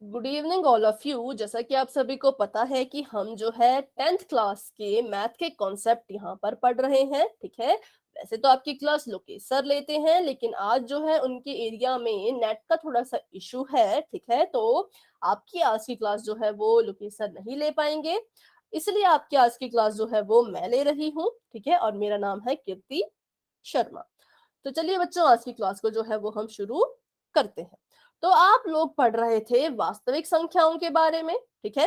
Good evening all of you. जैसा कि आप सभी को पता है कि हम जो है 10th क्लास के मैथ के कॉन्सेप्ट यहाँ पर पढ़ रहे हैं, ठीक है। वैसे तो आपकी क्लास लोकेश सर लेते हैं, लेकिन आज जो है उनके एरिया में नेट का थोड़ा सा इशू है, ठीक है। तो आपकी आज की क्लास जो है वो लोकेश सर नहीं ले पाएंगे, इसलिए आपकी आज की क्लास जो है वो मैं ले रही हूँ, ठीक है। और मेरा नाम है कीर्ति शर्मा। तो चलिए बच्चों, आज की क्लास को जो है वो हम शुरू करते हैं। तो आप लोग पढ़ रहे थे वास्तविक संख्याओं के बारे में, ठीक है,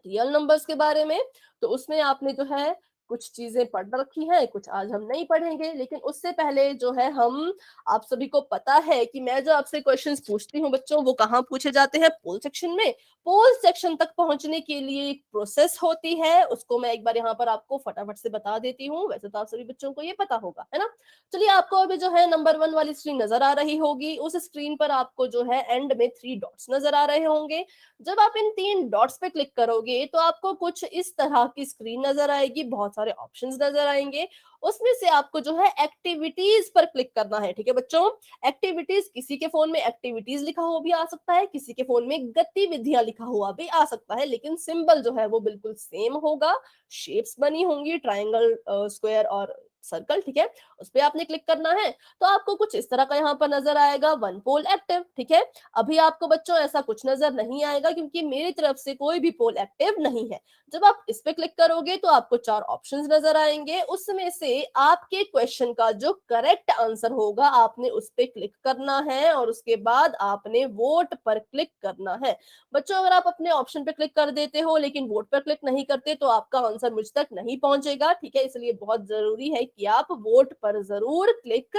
रियल नंबर्स के बारे में। तो उसमें आपने जो है कुछ चीजें पढ़ रखी हैं, कुछ आज हम नहीं पढ़ेंगे। लेकिन उससे पहले जो है हम, आप सभी को पता है कि मैं जो आपसे क्वेश्चंस पूछती हूँ बच्चों, वो कहाँ पूछे जाते हैं? पोल सेक्शन में। पोल सेक्शन तक पहुंचने के लिए एक प्रोसेस होती है, उसको मैं एक बार यहाँ पर आपको फटाफट से बता देती हूँ। वैसे तो आप सभी बच्चों को ये पता होगा, है ना। चलिए, आपको अभी जो है नंबर 1 वाली स्क्रीन नजर आ रही होगी। उस स्क्रीन पर आपको जो है एंड में 3 डॉट्स नजर आ रहे होंगे। जब आप इन 3 डॉट्स पे क्लिक करोगे तो आपको कुछ इस तरह की स्क्रीन नजर आएगी, बहुत सारे ऑप्शंस नजर आएंगे। उसमें से आपको जो है एक्टिविटीज पर क्लिक करना है, ठीक है बच्चों। एक्टिविटीज, किसी के फोन में एक्टिविटीज लिखा हुआ भी आ सकता है, किसी के फोन में गतिविधियां लिखा हुआ भी आ सकता है, लेकिन सिंबल जो है वो बिल्कुल सेम होगा। शेप्स बनी होंगी, ट्राइंगल, स्क्वायर और सर्कल, ठीक है। उस पर आपने क्लिक करना है। तो आपको कुछ इस तरह का यहाँ पर नजर आएगा, 1 पोल एक्टिव, ठीक है। अभी आपको बच्चों ऐसा कुछ नजर नहीं आएगा, क्योंकि मेरी तरफ से कोई भी पोल एक्टिव नहीं है। जब आप इस पे क्लिक करोगे तो आपको 4 ऑप्शंस नजर आएंगे। उसमें से आपके क्वेश्चन का जो करेक्ट आंसर होगा, आपने उस पे क्लिक करना है और उसके बाद आपने वोट पर क्लिक करना है। बच्चों, अगर आप अपने ऑप्शन पे क्लिक कर देते हो लेकिन वोट पर क्लिक नहीं करते तो आपका आंसर मुझ तक नहीं पहुंचेगा, ठीक है। इसलिए बहुत जरूरी है कि आप वोट पर जरूर क्लिक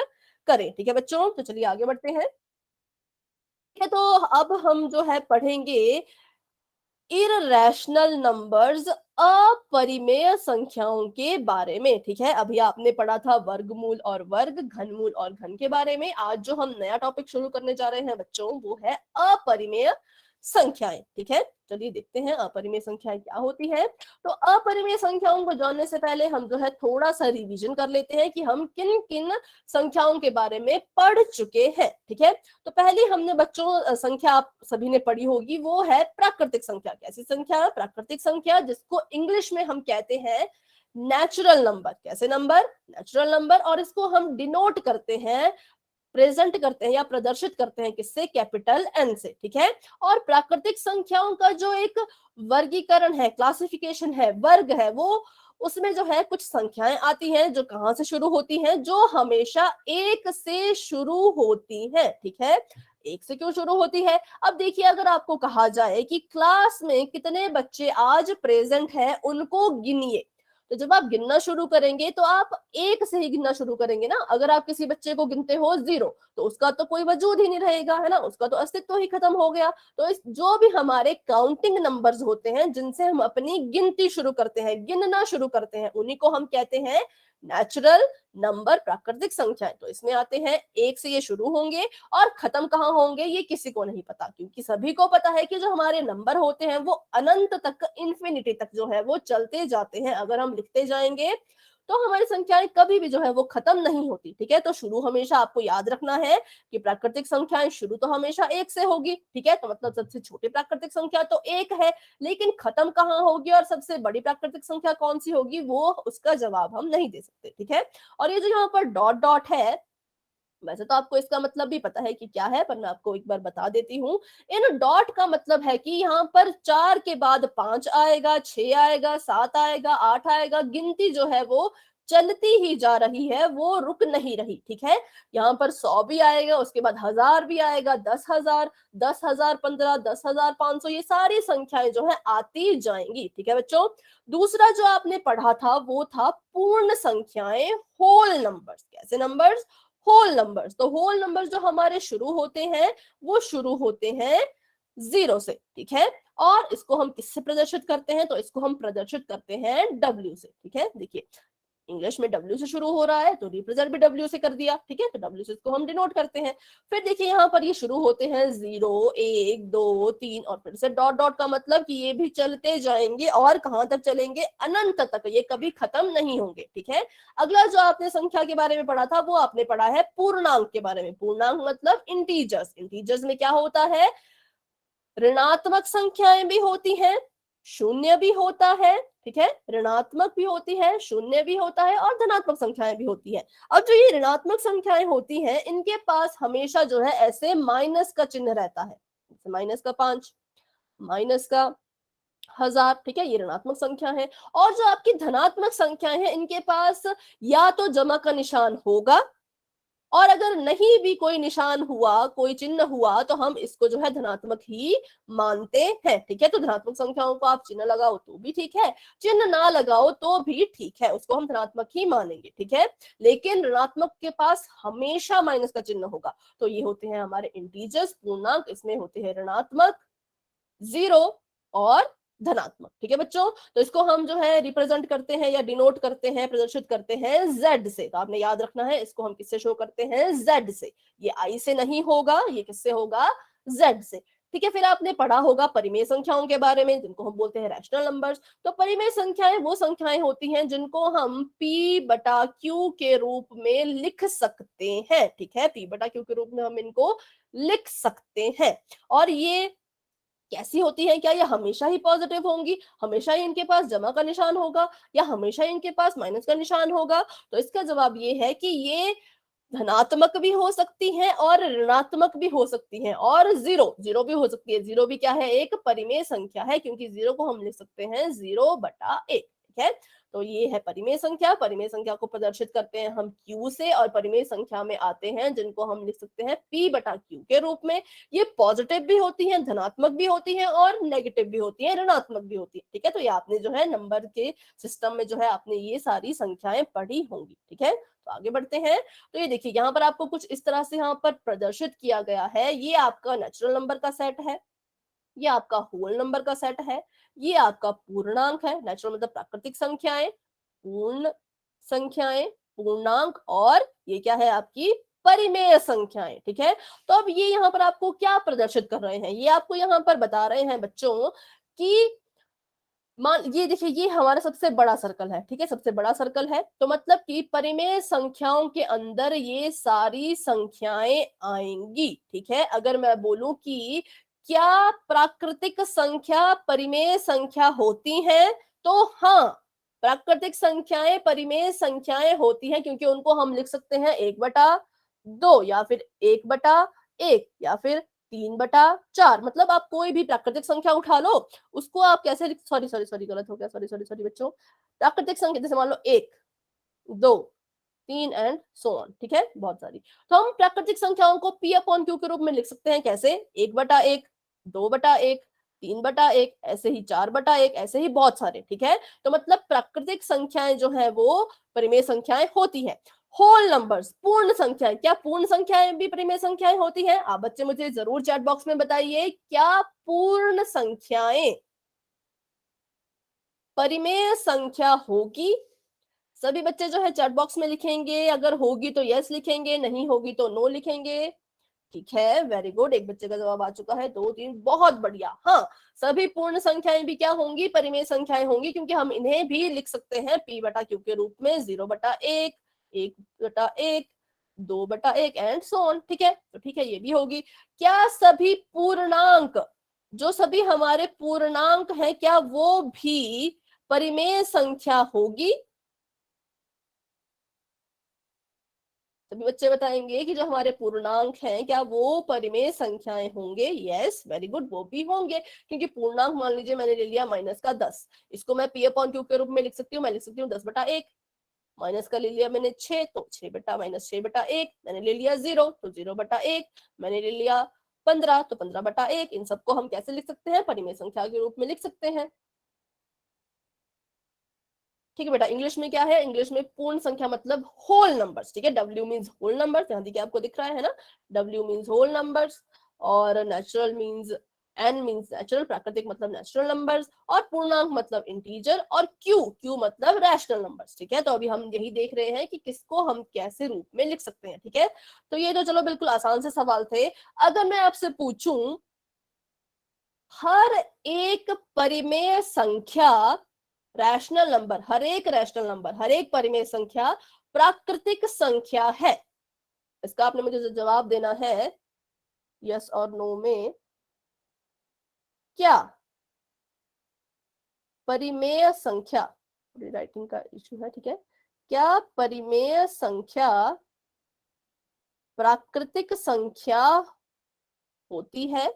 करें, ठीक है बच्चों। तो चलिए आगे बढ़ते हैं। ठीक है, तो अब हम जो है पढ़ेंगे इररेशनल नंबर्स, अपरिमेय संख्याओं के बारे में, ठीक है। अभी आपने पढ़ा था वर्गमूल और वर्ग, घनमूल और घन के बारे में। आज जो हम नया टॉपिक शुरू करने जा रहे हैं बच्चों, वो है अपरिमेय संख्याएं, ठीक है। चलिए देखते हैं अपरिमेय संख्याएं क्या होती है। तो अपरिमेय संख्याओं को जानने से पहले हम जो है थोड़ा सा रिवीजन कर लेते हैं कि हम किन किन संख्याओं के बारे में पढ़ चुके हैं, ठीक है। तो पहले हमने बच्चों संख्या आप सभी ने पढ़ी होगी, वो है प्राकृतिक संख्या। कैसी संख्या? प्राकृतिक संख्या, जिसको इंग्लिश में हम कहते हैं नेचुरल नंबर। कैसे नंबर? Natural number. और इसको हम डिनोट करते हैं, प्रेजेंट करते हैं या प्रदर्शित करते हैं, किससे? कैपिटल एन से, ठीक है। और प्राकृतिक संख्याओं का जो एक वर्गीकरण है, क्लासिफिकेशन है, वर्ग है, वो उसमें जो है कुछ संख्याएं आती हैं जो कहां से शुरू होती हैं? जो हमेशा 1 से शुरू होती हैं, ठीक है। 1 से क्यों शुरू होती है? अब देखिए, अगर आपको कहा जाए कि क्लास में कितने बच्चे आज प्रेजेंट हैं, उनको गिनिए, तो जब आप गिनना शुरू करेंगे तो आप 1 से ही गिनना शुरू करेंगे ना। अगर आप किसी बच्चे को गिनते हो 0, तो उसका तो कोई वजूद ही नहीं रहेगा, है ना, उसका तो अस्तित्व ही खत्म हो गया। तो इस जो भी हमारे काउंटिंग नंबर्स होते हैं, जिनसे हम अपनी गिनती शुरू करते हैं, गिनना शुरू करते हैं, उन्हीं को हम कहते हैं नेचुरल नंबर, प्राकृतिक संख्याएं। तो इसमें आते हैं 1 से ये शुरू होंगे और खत्म कहाँ होंगे ये किसी को नहीं पता, क्योंकि सभी को पता है कि जो हमारे नंबर होते हैं वो अनंत तक, इंफिनिटी तक जो है वो चलते जाते हैं। अगर हम लिखते जाएंगे तो हमारी संख्याएं कभी भी जो है वो खत्म नहीं होती, ठीक है। तो शुरू हमेशा आपको याद रखना है कि प्राकृतिक संख्याएं शुरू तो हमेशा 1 से होगी, ठीक है। तो मतलब सबसे छोटी प्राकृतिक संख्या तो 1 है, लेकिन खत्म कहाँ होगी और सबसे बड़ी प्राकृतिक संख्या कौन सी होगी, वो उसका जवाब हम नहीं दे सकते, ठीक है। और ये जो यहाँ पर डॉट डॉट है, वैसे तो आपको इसका मतलब भी पता है कि क्या है, पर मैं आपको एक बार बता देती हूँ। इन डॉट का मतलब है कि यहाँ पर 4 के बाद 5 आएगा, 6 आएगा, 7 आएगा, 8 आएगा, गिनती जो है वो चलती ही जा रही है, वो रुक नहीं रही, ठीक है। यहाँ पर 100 भी आएगा, उसके बाद 1000 भी आएगा, 10,000, 10,015, 10,500, ये सारी संख्याएं जो है आती जाएंगी, ठीक है बच्चों। दूसरा जो आपने पढ़ा था वो था पूर्ण संख्याएं, होल नंबर्स। कैसे नंबर्स? Whole numbers. तो होल नंबर्स जो हमारे शुरू होते हैं वो शुरू होते हैं 0 से, ठीक है। और इसको हम किससे प्रदर्शित करते हैं? तो इसको हम प्रदर्शित करते हैं W से, ठीक है। देखिए, इंग्लिश में W से शुरू हो रहा है तो रिप्रेजेंट भी W से कर दिया, ठीक है। तो W से इसको हम डिनोट करते हैं। फिर देखिए, यहाँ पर ये शुरू होते हैं 0, 1, 2, 3 और फिर से डॉट डॉट का मतलब कि ये भी चलते जाएंगे और कहां तक चलेंगे? अनंत तक, ये कभी खत्म नहीं होंगे, ठीक है। अगला जो आपने संख्या के बारे में पढ़ा था वो आपने पढ़ा है पूर्णांक के बारे में। पूर्णांक मतलब इंटीजर्स। इंटीजर्स में क्या होता है? ऋणात्मक संख्याएं भी होती हैं, शून्य भी होता है, ठीक है, ऋणात्मक भी होती है, शून्य भी होता है और धनात्मक संख्याएं भी होती है। अब जो ये ऋणात्मक संख्याएं होती हैं, इनके पास हमेशा जो है ऐसे माइनस का चिन्ह रहता है, माइनस का 5, माइनस का 1000, ठीक है, ये ऋणात्मक संख्या है। और जो आपकी धनात्मक संख्याएं हैं, इनके पास या तो जमा का निशान होगा, और अगर नहीं भी कोई निशान हुआ, कोई चिन्ह हुआ, तो हम इसको जो है धनात्मक ही मानते हैं, ठीक है। तो धनात्मक संख्याओं को आप चिन्ह लगाओ तो भी ठीक है, चिन्ह ना लगाओ तो भी ठीक है, उसको हम धनात्मक ही मानेंगे, ठीक है। लेकिन ऋणात्मक के पास हमेशा माइनस का चिन्ह होगा। तो ये होते हैं हमारे इंटीजर्स, पूर्णांक, इसमें होते हैं ऋणात्मक, 0 और धनात्मक, ठीक है बच्चों। तो इसको हम जो है रिप्रेजेंट करते हैं या डिनोट करते हैं, प्रदर्शित करते हैं Z से। तो आपने याद रखना है, इसको हम किससे शो करते हैं? Z से। ये I से नहीं होगा, ये किससे होगा? Z से, ठीक है। फिर आपने पढ़ा होगा परिमेय संख्याओं के बारे में, जिनको हम बोलते हैं रैशनल नंबर्स। तो परिमेय संख्याएं वो संख्याएं होती हैं जिनको हम P बटा Q के रूप में लिख सकते हैं, ठीक है। P बटा Q के रूप में हम इनको लिख सकते हैं। और ये कैसी होती है? क्या ये हमेशा ही पॉजिटिव होंगी, हमेशा ही इनके पास जमा का निशान होगा, या हमेशा ही इनके पास माइनस का निशान होगा? तो इसका जवाब ये है कि ये धनात्मक भी हो सकती हैं और ऋणात्मक भी हो सकती हैं, और जीरो जीरो भी हो सकती है। जीरो भी क्या है? एक परिमेय संख्या है, क्योंकि जीरो को हम लिख सकते हैं 0/1, ठीक है। तो ये है परिमेय संख्या। परिमेय संख्या को प्रदर्शित करते हैं हम Q से, और परिमेय संख्या में आते हैं जिनको हम लिख सकते हैं P बटा Q के रूप में। ये पॉजिटिव भी होती हैं, धनात्मक भी होती हैं और नेगेटिव भी होती हैं, ऋणात्मक भी होती है, ठीक है। तो ये आपने जो है नंबर के सिस्टम में जो है आपने ये सारी संख्याएं पढ़ी होंगी, ठीक है। तो आगे बढ़ते हैं। तो ये देखिए, यहाँ पर आपको कुछ इस तरह से यहाँ पर प्रदर्शित किया गया है। ये आपका नेचुरल नंबर का सेट है, ये आपका होल नंबर का सेट है, ये आपका पूर्णांक है। नेचुरल मतलब प्राकृतिक संख्याएं, पूर्ण संख्याएं, पूर्णांक, और ये क्या है? आपकी परिमेय संख्याएं, ठीक है। तो अब ये यहाँ पर आपको क्या प्रदर्शित कर रहे हैं? ये आपको यहाँ पर बता रहे हैं बच्चों कि मान ये देखिए, ये हमारा सबसे बड़ा सर्कल है, ठीक है, सबसे बड़ा सर्कल है। तो मतलब कि परिमेय संख्याओं के अंदर ये सारी संख्याएं आएंगी, ठीक है। अगर मैं बोलूं कि क्या प्राकृतिक संख्या परिमेय संख्या होती हैं, तो हाँ, प्राकृतिक संख्याएं परिमेय संख्याएं होती हैं, क्योंकि उनको हम लिख सकते हैं 1/2, या फिर 1/1, या फिर 3/4। मतलब आप कोई भी प्राकृतिक संख्या उठा लो, उसको आप कैसे लिख, सॉरी सॉरी सॉरी गलत हो गया, सॉरी सॉरी सॉरी बच्चों। प्राकृतिक संख्या जैसे मान लो 1, 2, 3 एंड सो ऑन, ठीक है, बहुत सारी। तो हम प्राकृतिक संख्याओं को P अपॉन Q के रूप में लिख सकते हैं, कैसे? 1/1, 2/1, 3/1, ऐसे ही 4/1, ऐसे ही बहुत सारे, ठीक है। तो मतलब प्राकृतिक संख्याएं जो है वो परिमेय संख्याएं होती हैं। होल नंबर्स, पूर्ण संख्याएं, क्या पूर्ण संख्याएं भी परिमेय संख्याएं होती हैं? आप बच्चे मुझे जरूर चैट बॉक्स में बताइए, क्या पूर्ण संख्याएं परिमेय संख्या होगी? सभी बच्चे जो है चैट बॉक्स में लिखेंगे, अगर होगी तो यस लिखेंगे, नहीं होगी तो नो लिखेंगे, ठीक है। वेरी गुड, एक बच्चे का जवाब आ चुका है, 2 3, बहुत बढ़िया। हाँ, सभी पूर्ण संख्याएं भी क्या होंगी? परिमेय संख्याएं होंगी, क्योंकि हम इन्हें भी लिख सकते हैं P बटा Q के रूप में, 0/1, 1/1, 2/1 एंड सो ऑन, ठीक है। तो ठीक है, ये भी होगी। क्या सभी पूर्णांक, जो सभी हमारे पूर्णांक हैं, क्या वो भी परिमेय संख्या होगी? सभी बच्चे बताएंगे कि जो हमारे पूर्णांक हैं, क्या वो परिमेय संख्याएं होंगे? यस, वेरी गुड, वो भी होंगे, क्योंकि पूर्णांक मान लीजिए मैंने ले लिया माइनस का 10, इसको मैं P अपॉन Q के रूप में लिख सकती हूँ। मैं लिख सकती हूँ 10/1। माइनस का ले लिया मैंने 6, तो 6/-1, मैंने ले लिया 0, तो 0/1, मैंने ले लिया 15, तो 15/1। इन सबको हम कैसे लिख सकते हैं? परिमेय संख्या के रूप में लिख सकते हैं, ठीक है बेटा। इंग्लिश में क्या है? इंग्लिश में पूर्ण संख्या मतलब होल नंबर्स, ठीक है। W मीन्स होल नंबर्स, यहाँ देखिए आपको दिख रहा है ना, W मीन्स होल नंबर्स, और natural means, N means natural, प्राकृतिक मतलब नेचुरल नंबर्स, और पूर्णांक मतलब इंटीजर, और Q मतलब रैशनल नंबर्स, ठीक है। तो अभी हम यही देख रहे हैं कि किसको हम कैसे रूप में लिख सकते हैं, ठीक है। तो ये तो चलो बिल्कुल आसान से सवाल थे। अगर मैं आपसे पूछूं, हर एक परिमेय संख्या, रैशनल नंबर, हर एक रैशनल नंबर, हर एक परिमेय संख्या प्राकृतिक संख्या है, इसका आपने मुझे जवाब देना है यस और नो में। क्या परिमेय संख्या, राइटिंग का इशू है, ठीक है, क्या परिमेय संख्या प्राकृतिक संख्या होती है?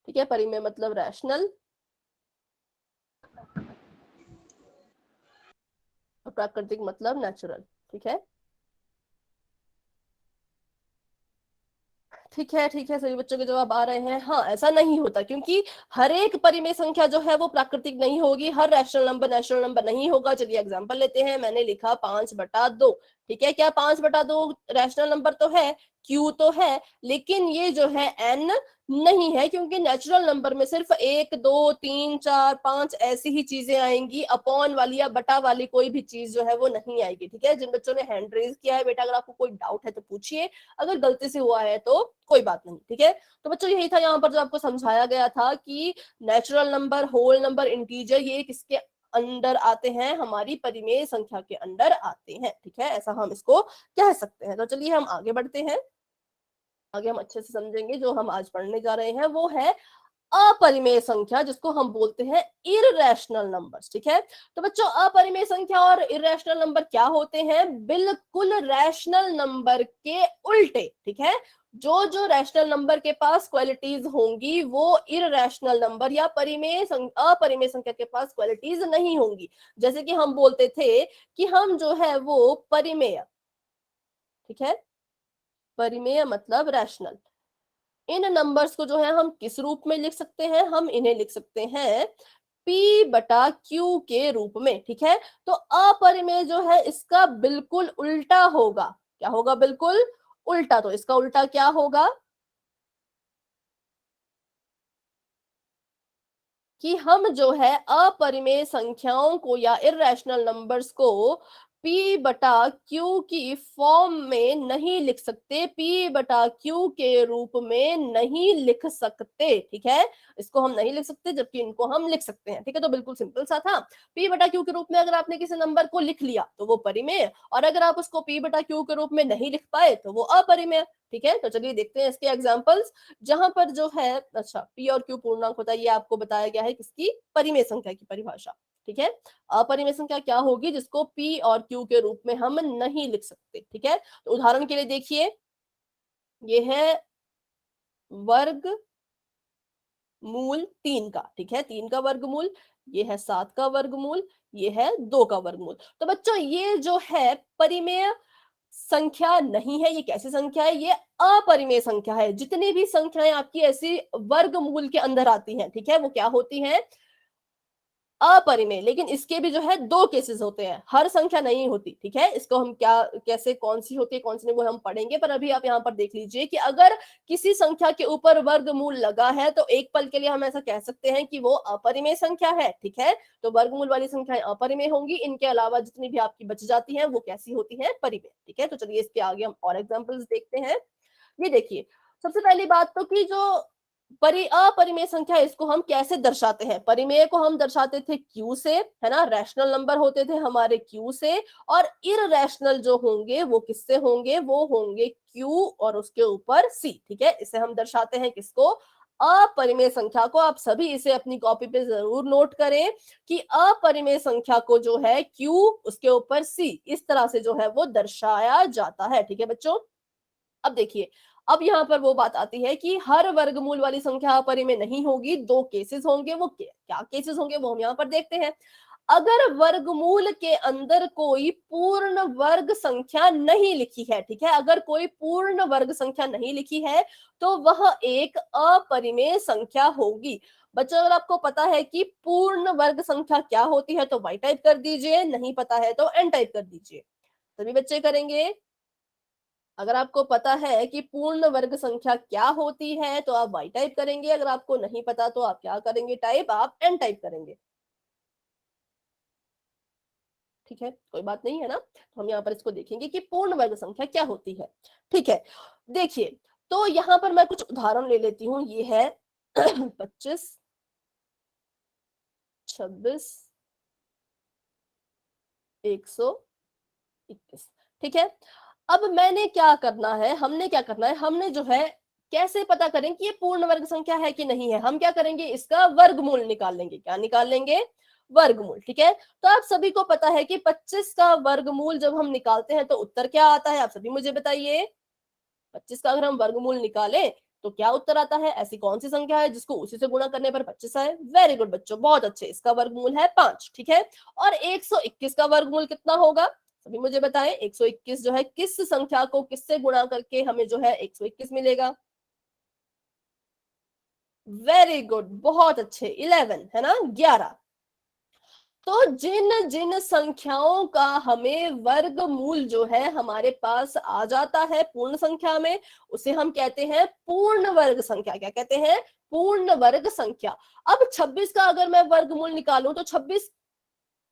ठीक है, परिमेय मतलब रैशनल और प्राकृतिक मतलब नेचुरल। ठीक है, ठीक है, ठीक है, सभी बच्चों के जवाब आ रहे हैं। हाँ, ऐसा नहीं होता, क्योंकि हर एक परिमेय संख्या जो है वो प्राकृतिक नहीं होगी, हर रैशनल नंबर नेचुरल नंबर नहीं होगा। चलिए एग्जांपल लेते हैं, मैंने लिखा 5/2। ठीक है, क्या 5/2 रैशनल नंबर तो है, क्यू तो है, लेकिन ये जो है एन नहीं है, क्योंकि नेचुरल नंबर में सिर्फ 1 2 3 4 5 ऐसी ही चीजें आएंगी, अपॉन वाली या बटा वाली कोई भी चीज जो है वो नहीं आएगी। ठीक है, जिन बच्चों ने हैंड रेज किया है बेटा, अगर आपको कोई डाउट है तो पूछिए, अगर गलती से हुआ है तो कोई बात नहीं। ठीक है, तो बच्चों यही था यहाँ पर जो आपको समझाया गया था कि natural number, whole number, integer, ये किसके अंडर आते हैं, हमारी परिमेय संख्या के अंडर आते हैं। ठीक है, ऐसा हम इसको कह सकते हैं। तो चलिए हम आगे बढ़ते हैं, आगे हम अच्छे से समझेंगे। जो हम आज पढ़ने जा रहे हैं वो है अपरिमेय संख्या, जिसको हम बोलते हैं इररेशनल नंबर्स। ठीक है, तो बच्चों अपरिमेय संख्या और इररेशनल नंबर क्या होते हैं? बिल्कुल रैशनल नंबर के उल्टे। ठीक है, जो जो रैशनल नंबर के पास क्वालिटीज होंगी वो इररेशनल नंबर या अपरिमेय संख्या के पास क्वालिटीज नहीं होंगी। जैसे कि हम बोलते थे कि हम जो है वो परिमेय, ठीक है, परिमेय मतलब रैशनल, इन नंबर्स को जो है हम किस रूप में लिख सकते हैं? हम इन्हें लिख सकते हैं P/Q के रूप में। ठीक है, तो अपरिमेय जो है इसका बिल्कुल उल्टा होगा। क्या होगा? बिल्कुल उल्टा। तो इसका उल्टा क्या होगा कि हम जो है अपरिमेय संख्याओं को या इररेशनल नंबर्स को P/Q की फॉर्म में नहीं लिख सकते, P/Q के रूप में नहीं लिख सकते। ठीक है, इसको हम नहीं लिख सकते, जबकि इनको हम लिख सकते हैं। ठीक है, तो बिल्कुल सिंपल सा था। P/Q के रूप में अगर आपने किसी नंबर को लिख लिया तो वो परिमेय, और अगर आप उसको P/Q के रूप में नहीं लिख पाए तो वो अपरिमेय। ठीक है, तो चलिए देखते हैं इसके एग्जाम्पल्स, जहां पर जो है, अच्छा, पी और क्यू पूर्णांक होता है, ये आपको बताया गया है किसकी? परिमेय संख्या की परिभाषा। ठीक है, अपरिमेय संख्या क्या होगी जिसको पी और क्यू के रूप में हम नहीं लिख सकते? ठीक है, तो उदाहरण के लिए देखिए, ये है वर्ग मूल 3 का। ठीक है, 3 का वर्गमूल, ये है 7 का वर्गमूल, ये है 2 का वर्गमूल। तो बच्चों ये जो है परिमेय संख्या नहीं है। ये कैसी संख्या है? ये अपरिमेय संख्या है। जितनी भी संख्याएं आपकी ऐसी वर्गमूल के अंदर आती हैं, ठीक है, वो क्या होती हैं? अपरिमेय। लेकिन इसके भी जो है 2 केसेस होते हैं, हर संख्या नहीं होती। ठीक है, इसको हम क्या, कैसे, कौन सी होती है कौन सी नहीं, वो हम पढ़ेंगे, पर अभी आप यहाँ पर देख लीजिए कि अगर किसी संख्या के ऊपर वर्गमूल लगा है तो एक पल के लिए हम ऐसा कह सकते हैं कि वो अपरिमेय संख्या है। ठीक है, तो वर्गमूल वाली संख्याएं अपरिमेय होंगी, इनके अलावा जितनी भी आपकी बच जाती हैं वो कैसी होती है? परिमेय। ठीक है, तो चलिए इसके आगे हम और एग्जाम्पल्स देखते हैं। ये देखिए, सबसे पहली बात तो कि जो अपरिमेय संख्या, इसको हम कैसे दर्शाते हैं? परिमेय को हम दर्शाते थे क्यू से, है ना, रैशनल नंबर होते थे हमारे क्यू से, और इररेशनल जो होंगे वो किससे होंगे? वो होंगे क्यू और उसके ऊपर सी। ठीक है, इसे हम दर्शाते हैं किसको? अपरिमेय संख्या को। आप सभी इसे अपनी कॉपी पे जरूर नोट करें कि अपरिमेय संख्या को जो है क्यू, उसके ऊपर सी, इस तरह से जो है वो दर्शाया जाता है। ठीक है बच्चों, अब देखिए, अब यहाँ पर वो बात आती है कि हर वर्गमूल वाली संख्या अपरिमेय नहीं होगी, 2 केसेस होंगे। वो क्या केसेस होंगे वो हम यहाँ पर देखते हैं। अगर वर्गमूल के अंदर कोई पूर्ण वर्ग संख्या नहीं लिखी है, ठीक है, अगर कोई पूर्ण वर्ग संख्या नहीं लिखी है तो वह एक अपरिमेय संख्या होगी। बच्चों, अगर आपको पता है कि पूर्ण वर्ग संख्या क्या होती है तो वाई टाइप कर दीजिए, नहीं पता है तो एन टाइप कर दीजिए। सभी बच्चे करेंगे। अगर आपको पता है कि पूर्ण वर्ग संख्या क्या होती है तो आप वाई टाइप करेंगे, अगर आपको नहीं पता तो आप क्या करेंगे? टाइप, आप एन टाइप करेंगे। ठीक है, कोई बात नहीं है ना। तो हम यहाँ पर इसको देखेंगे कि पूर्ण वर्ग संख्या क्या होती है। ठीक है, देखिए, तो यहाँ पर मैं कुछ उदाहरण ले लेती हूँ। ये है 25, 26 121। ठीक है, अब मैंने क्या करना है, हमने क्या करना है, हमने जो है कैसे पता करें कि ये पूर्ण वर्ग संख्या है कि नहीं है, हम क्या करेंगे, इसका वर्गमूल निकाल लेंगे। क्या निकाल लेंगे, वर्गमूल। ठीक है, तो आप सभी को पता है कि 25 का वर्गमूल जब हम निकालते हैं तो उत्तर क्या आता है, आप सभी मुझे बताइए। 25 का अगर हम वर्गमूल निकालें तो क्या उत्तर आता है, ऐसी कौन सी संख्या है जिसको उसी से गुणा करने पर 25 आए। वेरी गुड बच्चों, बहुत अच्छे, इसका वर्गमूल है 5। ठीक है, और 121 का वर्गमूल कितना होगा, सभी मुझे बताएं। 121 जो है किस संख्या को किससे गुणा करके हमें जो है 121 मिलेगा। वेरी गुड, बहुत अच्छे, 11 है ना, 11। तो जिन जिन संख्याओं का हमें वर्गमूल जो है हमारे पास आ जाता है पूर्ण संख्या में, उसे हम कहते हैं पूर्ण वर्ग संख्या। क्या कहते हैं, पूर्ण वर्ग संख्या। अब 26 का अगर मैं वर्गमूल निकालूं तो 26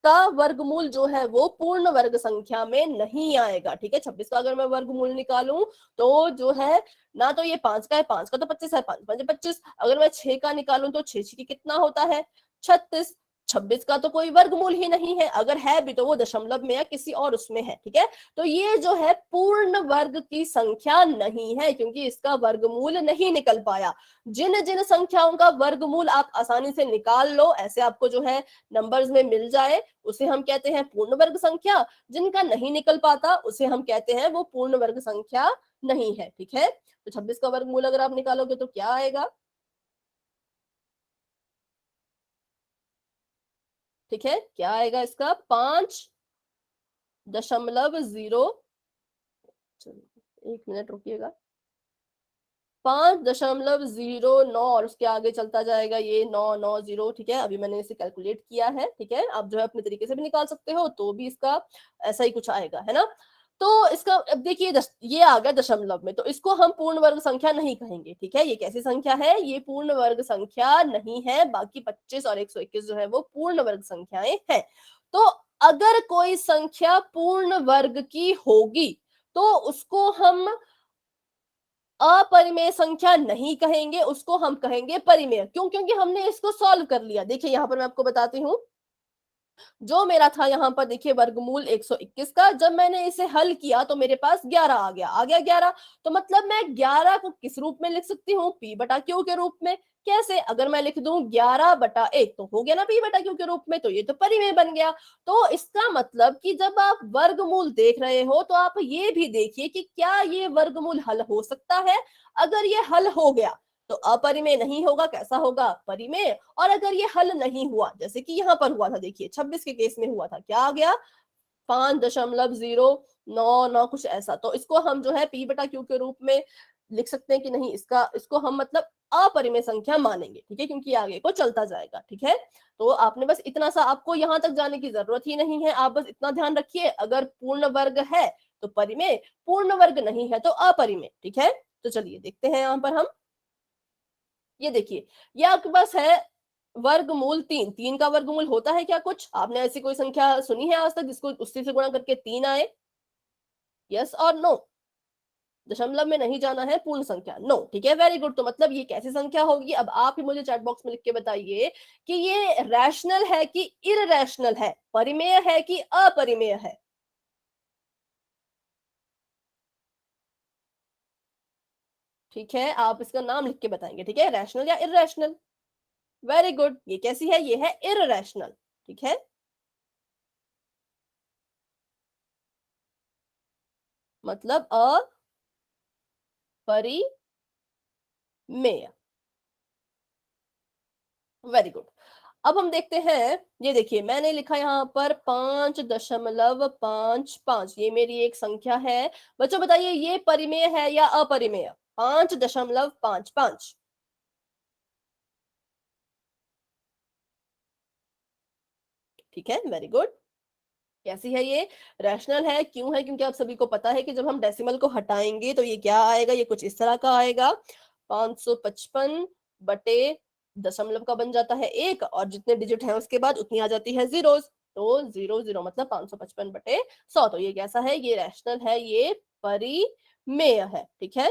का वर्गमूल जो है वो पूर्ण वर्ग संख्या में नहीं आएगा। ठीक है, 26 का अगर मैं वर्गमूल निकालूं तो जो है ना, तो ये 5 का है, 5 का तो 25 है, 5 5 25। अगर मैं 6 का निकालूं तो 6 6 कितना होता है, 36। 26 का तो कोई वर्गमूल ही नहीं है, अगर है भी तो वो दशमलव में या किसी और उसमें है। ठीक है, तो ये जो है पूर्ण वर्ग की संख्या नहीं है, क्योंकि इसका वर्गमूल नहीं निकल पाया। जिन जिन संख्याओं का वर्गमूल आप आसानी से निकाल लो, ऐसे आपको जो है नंबर्स में मिल जाए, उसे हम कहते हैं पूर्ण वर्ग संख्या। जिनका नहीं निकल पाता उसे हम कहते हैं वो पूर्ण वर्ग संख्या नहीं है। ठीक है, तो 26 का वर्गमूल अगर आप निकालोगे तो क्या आएगा। ठीक है, क्या आएगा इसका, 5.0, 1 मिनट रुकिएगा, 5.09 और उसके आगे चलता जाएगा ये 990। ठीक है, अभी मैंने इसे कैलकुलेट किया है। ठीक है, आप जो है अपने तरीके से भी निकाल सकते हो, तो भी इसका ऐसा ही कुछ आएगा, है ना। तो इसका अब देखिए, ये आ गया दशमलव में, तो इसको हम पूर्ण वर्ग संख्या नहीं कहेंगे। ठीक है, ये कैसी संख्या है, ये पूर्ण वर्ग संख्या नहीं है। बाकी 25 और 121 जो है वो पूर्ण वर्ग संख्याएं हैं। तो अगर कोई संख्या पूर्ण वर्ग की होगी तो उसको हम अपरिमेय संख्या नहीं कहेंगे, उसको हम कहेंगे परिमेय। क्यों, क्योंकि हमने इसको सॉल्व कर लिया। देखिए यहां पर मैं आपको बताती हूँ, जो मेरा था यहाँ पर देखिए वर्गमूल 121 का, जब मैंने इसे हल किया तो मेरे पास 11 आ गया 11। तो मतलब मैं 11 को किस रूप में लिख सकती हूँ, p बटा q के रूप में। कैसे, अगर मैं लिख दूं 11/1 तो हो गया ना p बटा q के रूप में, तो ये तो परिमेय बन गया। तो इसका मतलब कि जब आप वर्गमूल देख रहे हो तो आप ये भी देखिए कि क्या ये वर्गमूल हल हो सकता है। अगर ये हल हो गया तो अपरिमेय नहीं होगा, कैसा होगा, परिमेय। और अगर ये हल नहीं हुआ, जैसे कि यहाँ पर हुआ था, देखिए 26 के केस में हुआ था, क्या आ गया, 5.099 कुछ ऐसा, तो इसको हम जो है p बटा q के रूप में लिख सकते हैं कि नहीं, इसको हम मतलब अपरिमेय संख्या मानेंगे। ठीक है, क्योंकि आगे को चलता जाएगा। ठीक है, तो आपने बस इतना सा, आपको यहां तक जाने की जरूरत ही नहीं है, आप बस इतना ध्यान रखिए, अगर पूर्ण वर्ग है तो परिमेय, पूर्ण वर्ग नहीं है तो अपरिमेय। ठीक है, तो चलिए देखते हैं यहां पर हम, ये देखिए, ये आपके पास है वर्गमूल 3। 3 का वर्गमूल होता है क्या कुछ, आपने ऐसी कोई संख्या सुनी है आज तक जिसको उसी से गुणा करके 3 आए, यस और नो। दशमलव में नहीं जाना है, पूर्ण संख्या, नो। ठीक है, वेरी गुड। तो मतलब ये कैसी संख्या होगी, अब आप ही मुझे चैट बॉक्स में लिख के बताइए कि ये रैशनल है कि इररैशनल है, परिमेय है कि अपरिमेय है। ठीक है, आप इसका नाम लिख के बताएंगे। ठीक है, रैशनल या इररैशनल। वेरी गुड, ये कैसी है, ये है इररैशनल। ठीक है, मतलब अपरिमेय। Very good. अब हम देखते हैं, ये देखिए मैंने लिखा यहाँ पर 5.55, ये मेरी एक संख्या है। बच्चों बताइए ये परिमेय है या अपरिमेय, 5.55। ठीक है, वेरी गुड। कैसी है ये, रैशनल है, क्यों है, क्योंकि आप सभी को पता है कि जब हम डेसिमल को हटाएंगे तो ये क्या आएगा, ये कुछ इस तरह का आएगा, 555 बटे दशमलव का बन जाता है 1, और जितने डिजिट हैं उसके बाद उतनी आ जाती है जीरोस, तो 0 0 मतलब 555/100। तो ये कैसा है, ये रैशनल है, ये परिमेय है। ठीक है,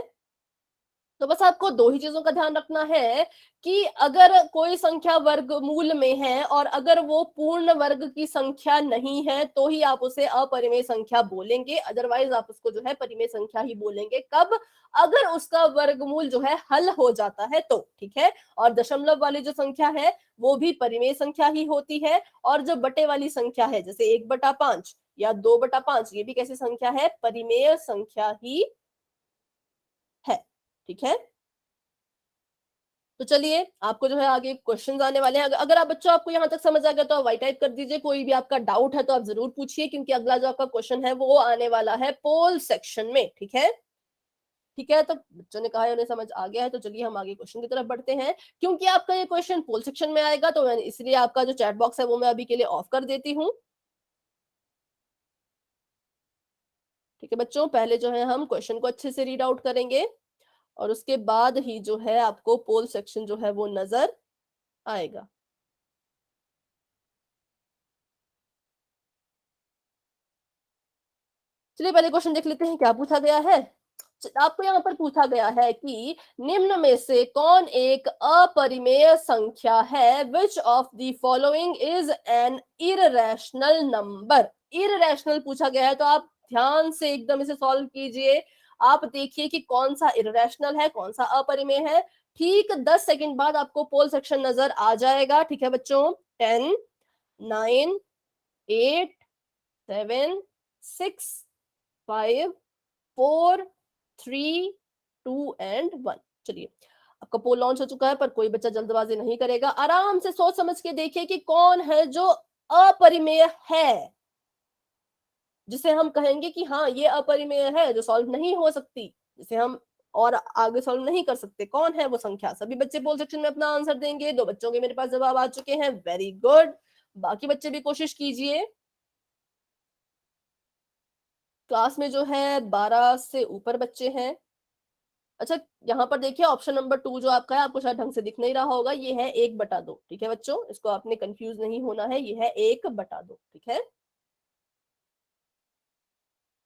तो बस आपको दो ही चीजों का ध्यान रखना है कि अगर कोई संख्या वर्गमूल में है और अगर वो पूर्ण वर्ग की संख्या नहीं है तो ही आप उसे अपरिमेय संख्या बोलेंगे, अदरवाइज आप उसको जो है परिमेय संख्या ही बोलेंगे। कब? अगर उसका वर्गमूल जो है हल हो जाता है तो, ठीक है। और दशमलव वाली जो संख्या है वो भी परिमेय संख्या ही होती है, और जो बटे वाली संख्या है जैसे 1/5 या 2/5, ये भी कैसी संख्या है? परिमेय संख्या ही है, ठीक है। तो चलिए, आपको जो है आगे क्वेश्चंस आने वाले हैं। अगर आप बच्चों आपको यहाँ तक समझ आ गया तो आप वाई टाइप कर दीजिए। कोई भी आपका डाउट है तो आप जरूर पूछिए, क्योंकि अगला जो आपका क्वेश्चन है वो आने वाला है पोल सेक्शन में, ठीक है। ठीक है, तो बच्चों ने कहा है उन्हें समझ आ गया है, तो चलिए हम आगे क्वेश्चन की तरफ बढ़ते हैं। क्योंकि आपका ये क्वेश्चन पोल सेक्शन में आएगा तो मैं इसलिए आपका जो चैट बॉक्स है वो मैं अभी के लिए ऑफ कर देती हूँ। ठीक है बच्चों, पहले जो है हम क्वेश्चन को अच्छे से रीड आउट करेंगे और उसके बाद ही जो है आपको पोल सेक्शन जो है वो नजर आएगा। चलिए पहले क्वेश्चन देख लेते हैं क्या पूछा गया है। आपको यहाँ पर पूछा गया है कि निम्न में से कौन एक अपरिमेय संख्या है? Which of the following is an irrational number? Irrational पूछा गया है, तो आप ध्यान से एकदम इसे सॉल्व कीजिए। आप देखिए कि कौन सा इररेशनल है, कौन सा अपरिमेय है। ठीक 10 सेकंड बाद आपको पोल सेक्शन नजर आ जाएगा, ठीक है बच्चों। 10, 9, 8, 7, 6, 5, 4, 3, 2 एंड 1। चलिए, आपका पोल लॉन्च हो चुका है, पर कोई बच्चा जल्दबाजी नहीं करेगा। आराम से सोच समझ के देखिए कि कौन है जो अपरिमेय है, जिसे हम कहेंगे कि हाँ ये अपरिमेय है, जो सॉल्व नहीं हो सकती, जिसे हम और आगे सॉल्व नहीं कर सकते। कौन है वो संख्या? सभी बच्चे पोल सेक्शन में अपना आंसर देंगे। 2 बच्चों के मेरे पास जवाब आ चुके हैं, वेरी गुड। बाकी बच्चे भी कोशिश कीजिए। क्लास में जो है 12 से ऊपर बच्चे हैं। अच्छा, यहाँ पर देखिए ऑप्शन नंबर 2 जो आपका है, आपको शायद ढंग से दिख नहीं रहा होगा, ये है 1/2, ठीक है बच्चों। इसको आपने कंफ्यूज नहीं होना है, ये है 1/2, ठीक है।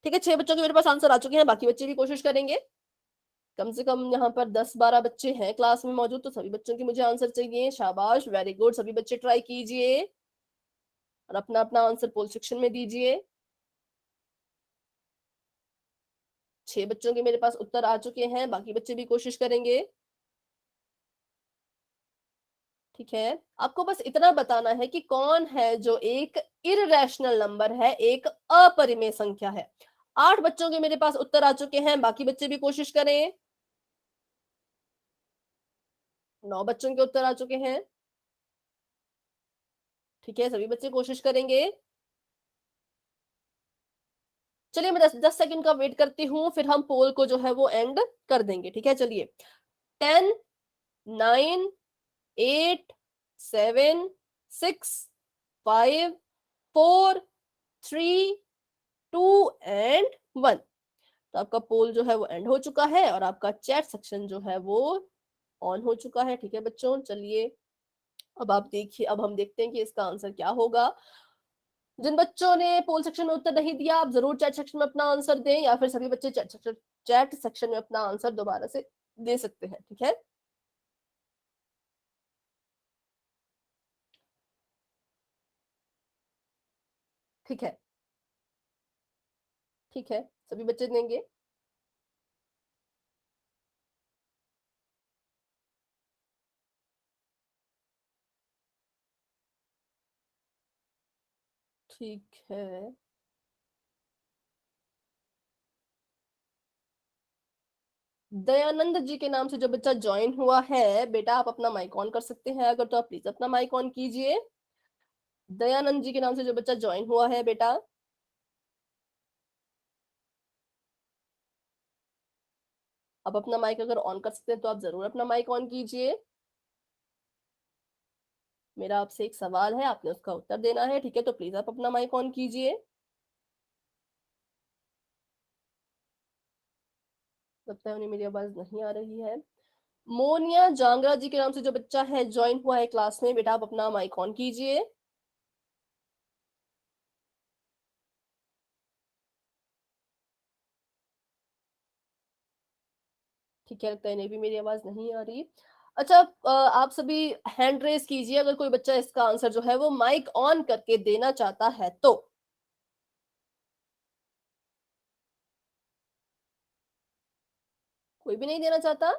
ठीक है, 6 बच्चों के मेरे पास आंसर आ चुके हैं, बाकी बच्चे भी कोशिश करेंगे। कम से कम यहाँ पर 10-12 बच्चे हैं क्लास में मौजूद, तो सभी बच्चों की मुझे आंसर चाहिए। शाबाश, वेरी गुड, सभी बच्चे ट्राई कीजिए और अपना अपना आंसर पोल सेक्शन में दीजिए। 6 बच्चों के मेरे पास उत्तर आ चुके हैं, बाकी बच्चे भी कोशिश करेंगे। ठीक है, आपको बस इतना बताना है कि कौन है जो एक इररेशनल नंबर है, एक अपरिमेय संख्या है। 8 बच्चों के मेरे पास उत्तर आ चुके हैं, बाकी बच्चे भी कोशिश करें। 9 बच्चों के उत्तर आ चुके हैं। ठीक है, सभी बच्चे कोशिश करेंगे। चलिए मैं 10 सेकंड का वेट करती हूँ, फिर हम पोल को जो है वो एंड कर देंगे, ठीक है। चलिए, 10, 9, 8, 7, 6, 5, 4, 3, 2 एंड 1। तो आपका पोल जो है वो एंड हो चुका है और आपका चैट सेक्शन जो है वो ऑन हो चुका है, ठीक है बच्चों। चलिए, अब आप देखिए, अब हम देखते हैं कि इसका आंसर क्या होगा। जिन बच्चों ने पोल सेक्शन में उत्तर नहीं दिया, आप जरूर चैट सेक्शन में अपना आंसर दें, या फिर सभी बच्चे चैट सेक्शन में अपना आंसर दोबारा से दे सकते हैं, ठीक है। ठीक है, ठीक है, सभी बच्चे देंगे। ठीक है, दयानंद जी के नाम से जो बच्चा ज्वाइन हुआ है, बेटा आप अपना माइक ऑन कर सकते हैं, अगर तो आप प्लीज अपना माइक ऑन कीजिए। दयानंद जी के नाम से जो बच्चा ज्वाइन हुआ है बेटा, आप अपना माइक अगर ऑन कर सकते हैं तो आप जरूर अपना माइक ऑन कीजिए। मेरा आपसे एक सवाल है, आपने उसका उत्तर देना है, ठीक है। तो प्लीज आप अपना माइक ऑन कीजिए। लगता है उन्हें मेरी आवाज नहीं आ रही है। मोनिया जांगरा जी के नाम से जो बच्चा है ज्वाइन हुआ है क्लास में, बेटा आप अपना माइक ऑन कीजिए। ठीक है, लगता है इन्हें भी मेरी आवाज नहीं आ रही। अच्छा, आप सभी हैंड रेज कीजिए अगर कोई बच्चा इसका आंसर जो है वो माइक ऑन करके देना चाहता है तो। कोई भी नहीं देना चाहता?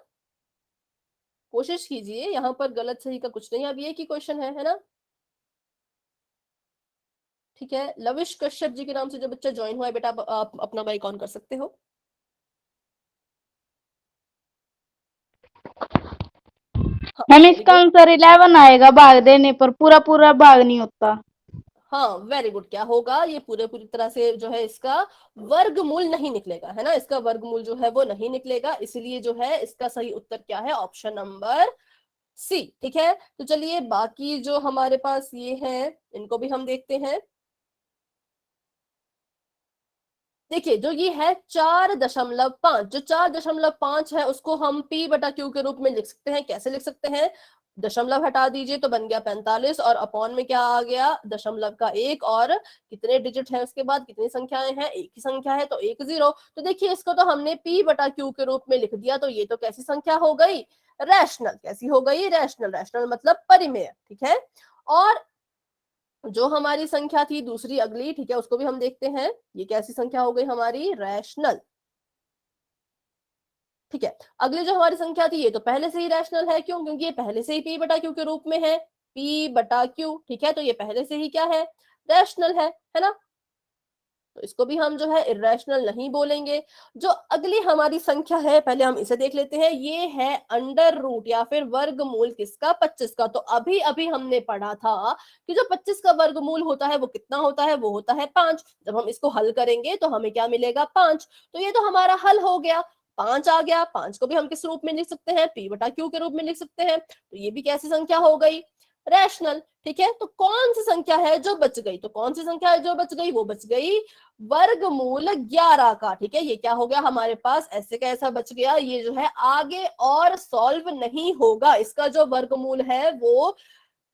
कोशिश कीजिए, यहाँ पर गलत सही का कुछ नहीं, अब ये की क्वेश्चन है ना? ठीक है, लविश कश्यप जी के नाम से जो बच्चा ज्वाइन हुआ है, बेटा आप अपना माइक ऑन कर सकते हो। हाँ, मैम वेरी इसका गुड। आंसर 11 आएगा, भाग देने पर पूरा पूरा भाग नहीं होता। हाँ, वेरी गुड। क्या होगा, ये पूरे पूरी तरह से जो है इसका वर्गमूल नहीं निकलेगा, है ना? इसका वर्गमूल जो है वो नहीं निकलेगा, इसलिए जो है इसका सही उत्तर क्या है? Option number C. ठीक है, तो चलिए बाकी जो हमारे पास ये है इनको भी हम देखते हैं। देखिए, जो ये है 4.5, जो 4.5 है उसको हम p बटा q के रूप में लिख सकते हैं। कैसे लिख सकते हैं? दशमलव हटा दीजिए तो बन गया 45, और अपॉन में क्या आ गया? दशमलव का एक, और कितने डिजिट है उसके बाद, कितनी संख्याएं हैं? एक ही संख्या है तो एक जीरो। तो देखिए, इसको तो हमने p बटा q के रूप में लिख दिया, तो ये तो कैसी संख्या हो गई? रैशनल। कैसी हो गई? रैशनल। रैशनल मतलब परिमेय। ठीक है, और जो हमारी संख्या थी दूसरी अगली, ठीक है, उसको भी हम देखते हैं। ये कैसी संख्या हो गई हमारी? रैशनल। ठीक है, अगली जो हमारी संख्या थी ये तो पहले से ही रैशनल है। क्यों? क्योंकि ये पहले से ही p बटा q के रूप में है। p बटा q, ठीक है, तो ये पहले से ही क्या है? रैशनल है ना? तो इसको भी हम जो है इरेशनल नहीं बोलेंगे। जो अगली हमारी संख्या है, पहले हम इसे देख लेते हैं। ये है अंडर रूट या फिर वर्गमूल किसका? 25 का। तो अभी अभी हमने पढ़ा था कि जो 25 का वर्गमूल होता है वो कितना होता है? वो होता है 5। जब हम इसको हल करेंगे तो हमें क्या मिलेगा? 5। तो ये तो हमारा हल हो गया, 5 आ गया। 5 को भी हम किस रूप में लिख सकते हैं? p बटा q के रूप में लिख सकते हैं। तो ये भी कैसी संख्या हो गई? रैशनल। ठीक है, तो कौन सी संख्या है जो बच गई? तो कौन सी संख्या है जो बच गई? वो बच गई वर्गमूल 11 का। ठीक है, ये क्या हो गया हमारे पास? ऐसे का ऐसा बच गया। ये जो है आगे और सॉल्व नहीं होगा। इसका जो वर्गमूल है वो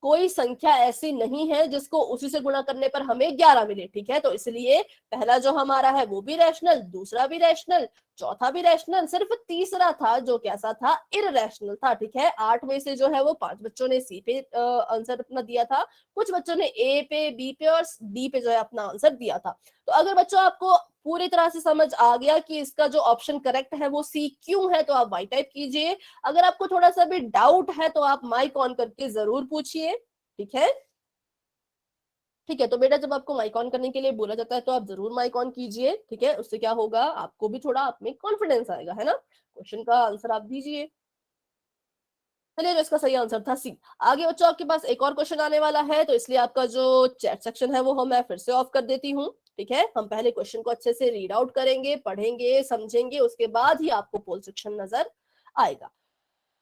कोई संख्या ऐसी नहीं है जिसको उसी से गुणा करने पर हमें 11 मिले। ठीक है, तो इसलिए पहला जो हमारा है वो भी रैशनल, दूसरा भी रैशनल, चौथा भी रैशनल, सिर्फ तीसरा था जो कैसा था? इररैशनल था। ठीक है, 8 में से जो है वो 5 बच्चों ने सी पे आंसर अपना दिया था, कुछ बच्चों ने ए पे, बी पे और डी पे जो है अपना आंसर दिया था। तो अगर बच्चों आपको पूरी तरह से समझ आ गया कि इसका जो ऑप्शन करेक्ट है वो सी क्यों है, तो आप वाई टाइप कीजिए। अगर आपको थोड़ा सा भी डाउट है तो आप माइक ऑन करके जरूर पूछिए। ठीक है, ठीक है, तो बेटा जब आपको माइक ऑन करने के लिए बोला जाता है तो आप जरूर माइक ऑन कीजिए। ठीक है, उससे क्या होगा? आपको भी थोड़ा आप में कॉन्फिडेंस आएगा, है ना? क्वेश्चन का आंसर आप दीजिए। चलिए, जो इसका सही आंसर था सी। आगे बच्चों आपके पास एक और क्वेश्चन आने वाला है, तो इसलिए आपका जो चैट सेक्शन है वो हम मैं फिर से ऑफ कर देती हूँ। ठीक है, हम पहले क्वेश्चन को अच्छे से रीड आउट करेंगे, पढ़ेंगे, समझेंगे, उसके बाद ही आपको पोल सेक्शन नजर आएगा।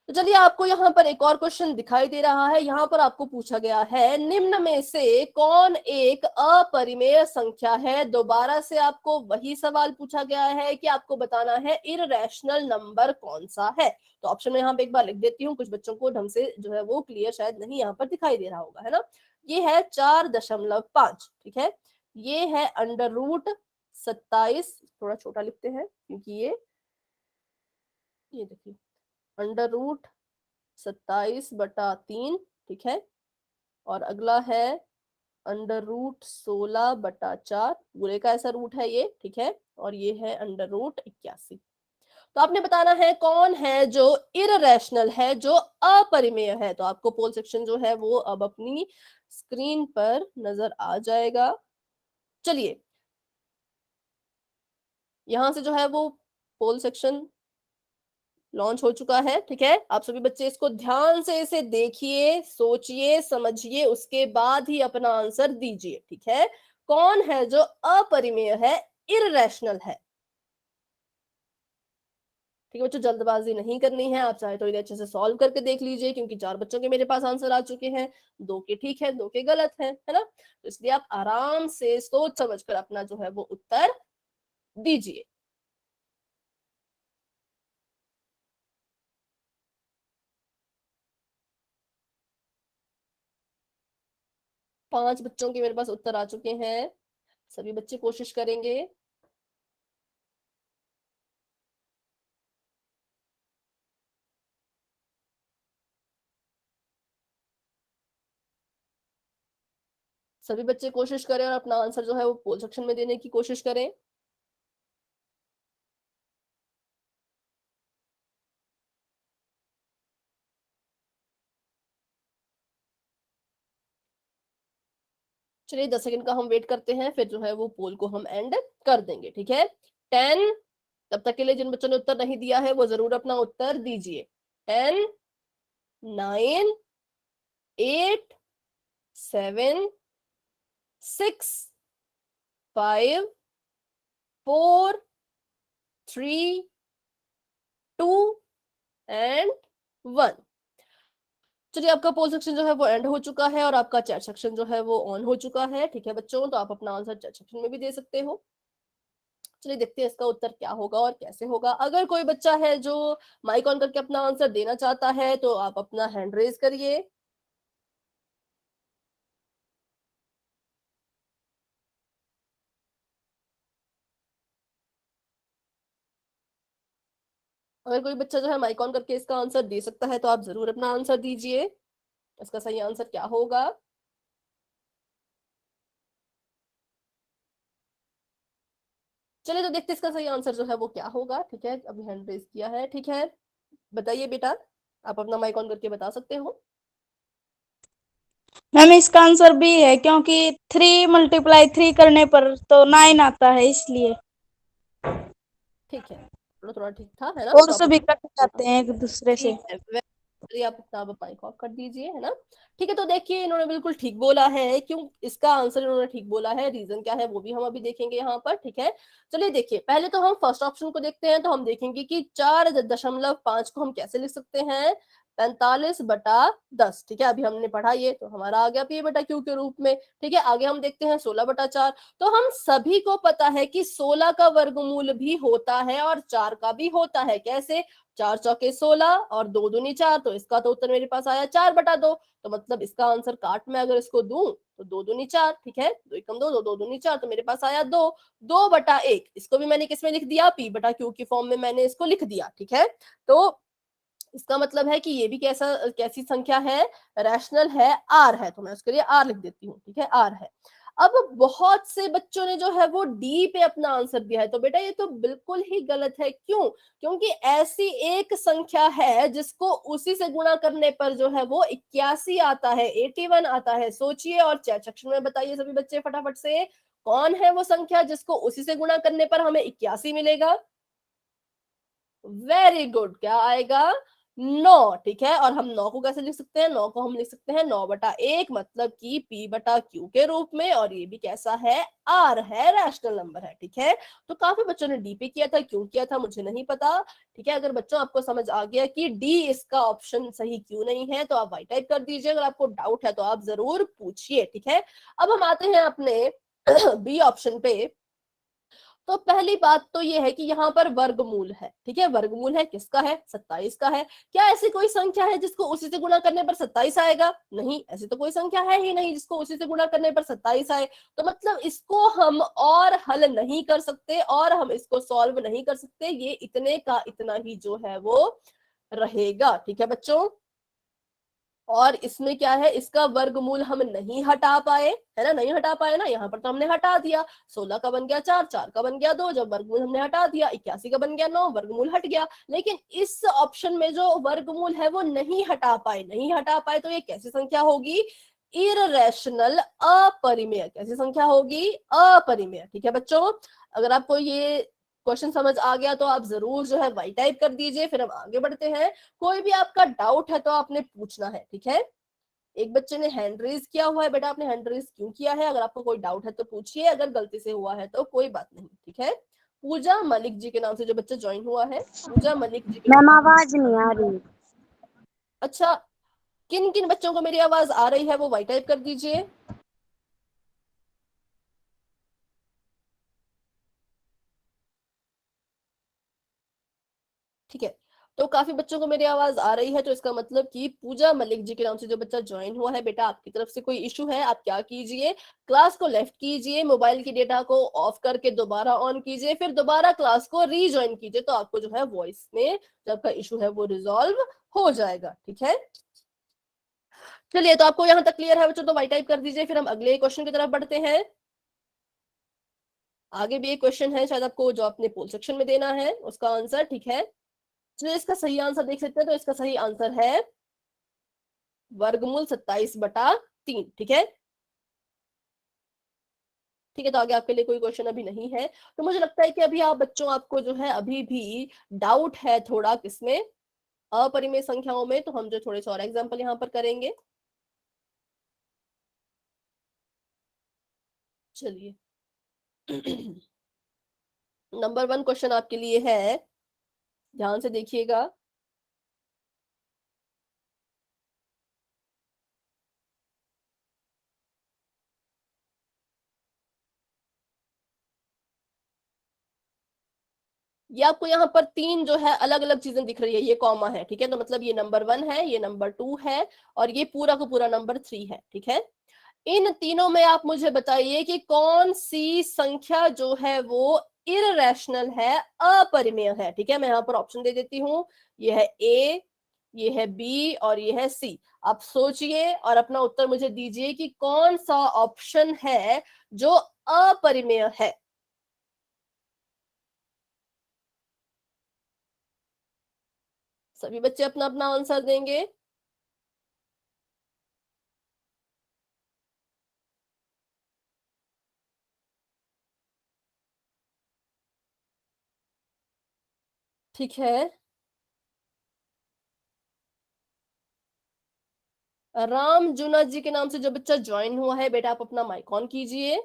तो चलिए, आपको यहाँ पर एक और क्वेश्चन दिखाई दे रहा है। यहाँ पर आपको पूछा गया है, निम्न में से कौन एक अपरिमेय संख्या है? दोबारा से आपको वही सवाल पूछा गया है कि आपको बताना है इररेशनल नंबर कौन सा है। तो ऑप्शन में यहाँ पे एक बार लिख देती हूँ, कुछ बच्चों को ढंग से जो है वो क्लियर शायद नहीं यहाँ पर दिखाई दे रहा होगा, है ना? ये है 4.5। ठीक है, ये है अंडर रूट 27, थोड़ा छोटा लिखते हैं क्योंकि ये देखिए, अंडर रूट 27/3। ठीक है, और अगला है अंडर रूट 16/4, पूरे का ऐसा रूट है ये। ठीक है, और ये है अंडर रूट 81। तो आपने बताना है कौन है जो इररेशनल है, जो अपरिमेय है। तो आपको पोल सेक्शन जो है वो अब अपनी स्क्रीन पर नजर आ जाएगा। चलिए, यहां से जो है वो पोल सेक्शन लॉन्च हो चुका है। ठीक है, आप सभी बच्चे इसको ध्यान से इसे देखिए, सोचिए, समझिए, उसके बाद ही अपना आंसर दीजिए। ठीक है, कौन है जो अपरिमेय है, इररेशनल है? ठीक है बच्चों, जल्दबाजी नहीं करनी है। आप चाहे तो इन्हें अच्छे से सॉल्व करके देख लीजिए, क्योंकि 4 बच्चों के मेरे पास आंसर आ चुके हैं, 2 के ठीक है, 2 के गलत है ना? तो इसलिए आप आराम से सोच समझ कर अपना जो है वो उत्तर दीजिए। 5 बच्चों के मेरे पास उत्तर आ चुके हैं, सभी बच्चे कोशिश करेंगे। सभी बच्चे कोशिश करें और अपना आंसर जो है वो पोल सेक्शन में देने की कोशिश करें। चलिए 10 सेकंड का हम वेट करते हैं, फिर जो है वो पोल को हम एंड कर देंगे, ठीक है। 10, तब तक के लिए जिन बच्चों ने उत्तर नहीं दिया है वो जरूर अपना उत्तर दीजिए। 10, 9, 8, 7, 6, 5, 4, 3, 2 एंड 1। चलिए आपका पोल सेक्शन जो है वो एंड हो चुका है और आपका चैट सेक्शन जो है वो ऑन हो चुका है, ठीक है बच्चों। तो आप अपना आंसर चैट सेक्शन में भी दे सकते हो। चलिए देखते हैं इसका उत्तर क्या होगा और कैसे होगा। अगर कोई बच्चा है जो माइक ऑन करके अपना आंसर देना चाहता है तो आप अपना हैंड रेज करिए। अगर कोई बच्चा जो है माइक ऑन करके इसका आंसर दे सकता है तो आप जरूर अपना आंसर दीजिए। इसका सही आंसर क्या होगा? चलिए तो देखते हैं इसका सही आंसर जो है वो क्या होगा, ठीक है। अभी हैंड रेज किया है, ठीक है। बताइए बेटा, आप अपना माइक ऑन करके बता सकते हो। मैम इसका आंसर बी है, क्योंकि 3 × 3 करने पर तो 9 आता है, इसलिए। ठीक है, थोड़ा थोड़ा ठीक था, है ना और टॉपिक। सभी कट जाते हैं एक दूसरे से। ठीक है, चलिए आप अपना माइक ऑफ कर दीजिए, है ना। ठीक है, तो देखिए इन्होंने बिल्कुल ठीक बोला है। क्यों इसका आंसर इन्होंने ठीक बोला है, रीजन क्या है वो भी हम अभी देखेंगे यहाँ पर, ठीक है। चलिए देखिए, पहले तो हम फर्स्ट ऑप्शन को देखते हैं। तो हम देखेंगे कि 4.5 को हम कैसे लिख सकते हैं, 45/10, ठीक है। अभी हमने पढ़ा ये, तो हमारा आ गया P/Q के रूप में, ठीक है। आगे हम देखते हैं 16/4। तो हम सभी को पता है कि 16 का वर्गमूल भी होता है और 4 का भी होता है। कैसे? 4 चौके 16 और 2 दूनी 4, तो इसका तो उत्तर मेरे पास आया 4/2। तो मतलब इसका आंसर काट में अगर इसको दूं तो 2 दूनी 4, ठीक है। 2 एकम 2, 2 दूनी 4, तो मेरे पास आया 2। 2/1, इसको भी मैंने किसमें लिख दिया, P/Q की फॉर्म में मैंने इसको लिख दिया, ठीक है। तो इसका मतलब है कि ये भी कैसी संख्या है, रैशनल है, आर है। तो मैं उसके लिए आर लिख देती हूँ, ठीक है, आर है। अब बहुत से बच्चों ने जो है वो डी पे अपना आंसर दिया है, तो बेटा ये तो बिल्कुल ही गलत है। क्यों? क्योंकि ऐसी एक संख्या है जिसको उसी से गुणा करने पर जो है वो 81 आता है, 81 आता है। सोचिए और चैट सेक्शन में बताइए सभी बच्चे फटाफट से, कौन है वो संख्या जिसको उसी से गुणा करने पर हमें 81 मिलेगा? वेरी गुड, क्या आएगा? 9, ठीक है। और हम 9 को कैसे लिख सकते हैं? 9 को हम लिख सकते हैं 9/1, मतलब कि P/Q के रूप में। और ये भी कैसा है, आर है, रैशनल नंबर है, ठीक है। तो काफी बच्चों ने डी पे किया था, क्यों किया था मुझे नहीं पता, ठीक है। अगर बच्चों आपको समझ आ गया कि डी इसका ऑप्शन सही क्यों नहीं है तो आप वाई टाइप कर दीजिए। अगर आपको डाउट है तो आप जरूर पूछिए, ठीक है। अब हम आते हैं अपने बी ऑप्शन पे। तो पहली बात तो ये है कि यहाँ पर वर्गमूल है, ठीक है। वर्गमूल है किसका है? 27 का है। क्या ऐसी कोई संख्या है जिसको उसी से गुणा करने पर 27 आएगा? नहीं, ऐसी तो कोई संख्या है ही नहीं जिसको उसी से गुणा करने पर 27 आए। तो मतलब इसको हम और हल नहीं कर सकते और हम इसको सॉल्व नहीं कर सकते। ये इतने का इतना ही जो है वो रहेगा, ठीक है बच्चों। और इसमें क्या है, इसका वर्गमूल हम नहीं हटा पाए, है ना, नहीं हटा पाए ना। यहाँ पर तो हमने हटा दिया, 16 का बन गया 4, 4 का बन गया 2, जब वर्गमूल हमने हटा दिया 81 का बन गया 9, वर्गमूल हट गया। लेकिन इस ऑप्शन में जो वर्गमूल है वो नहीं हटा पाए, नहीं हटा पाए। तो ये कैसी संख्या होगी? इररेशनल, अपरिमेय। कैसी संख्या होगी? अपरिमेय, ठीक है बच्चों। अगर आपको ये क्वेश्चन समझ आ गया तो आप जरूर जो है वाई टाइप कर दीजिए, फिर हम आगे बढ़ते हैं। कोई भी आपका डाउट है तो आपने पूछना है, ठीक है। एक बच्चे ने हैंड रेज किया हुआ है, बेटा आपने हैंड रेज क्यों किया है? अगर आपको कोई डाउट है तो पूछिए, अगर गलती से हुआ है तो कोई बात नहीं, ठीक है। पूजा मलिक जी के नाम से जो बच्चा ज्वाइन हुआ है, पूजा मलिक जी के नाम। मैम आवाज नहीं आ रही। अच्छा, किन किन बच्चों को मेरी आवाज आ रही है वो वाई टाइप कर दीजिए। ठीक है, तो काफी बच्चों को मेरी आवाज आ रही है। तो इसका मतलब कि पूजा मलिक जी के नाम से जो बच्चा ज्वाइन हुआ है, बेटा आपकी तरफ से कोई इशू है, आप क्या कीजिए, क्लास को लेफ्ट कीजिए, मोबाइल की डेटा को ऑफ करके दोबारा ऑन कीजिए, फिर दोबारा क्लास को रीज्वाइन कीजिए। तो आपको जो है वॉइस में जो आपका इशू है वो रिजॉल्व हो जाएगा, ठीक है। चलिए, तो आपको यहाँ तक क्लियर है बच्चों, तो वाई टाइप कर दीजिए। फिर हम अगले क्वेश्चन की तरफ बढ़ते हैं। आगे भी एक क्वेश्चन है, शायद आपको जो आपने पोल सेक्शन में देना है उसका आंसर, ठीक है। चलिए, इसका सही आंसर देख सकते हैं। तो इसका सही आंसर है वर्गमूल 27/3, ठीक है। ठीक है, तो आगे आपके लिए कोई क्वेश्चन अभी नहीं है। तो मुझे लगता है कि अभी आप बच्चों, आपको जो है अभी भी डाउट है थोड़ा किसमें, अपरिमेय संख्याओं में। तो हम जो थोड़े से और एग्जांपल यहाँ पर करेंगे। चलिए, नंबर 1 क्वेश्चन आपके लिए है, ध्यान से देखिएगा। ये आपको यहाँ पर 3 जो है अलग अलग चीजें दिख रही है, ये कॉमा है, ठीक है। तो मतलब ये नंबर 1 है, ये नंबर 2 है, और ये पूरा का पूरा नंबर 3 है, ठीक है। इन तीनों में आप मुझे बताइए कि कौन सी संख्या जो है वो इररेशनल है, अपरिमेय है, ठीक है। मैं यहाँ पर ऑप्शन दे देती हूँ। ये है ए, ये है बी, और ये है सी। आप सोचिए और अपना उत्तर मुझे दीजिए कि कौन सा ऑप्शन है जो अपरिमेय है। सभी बच्चे अपना अपना आंसर देंगे। ठीक है, राम जुना जी के नाम से जो बच्चा ज्वाइन हुआ है, बेटा आप अपना माइक ऑन कीजिए,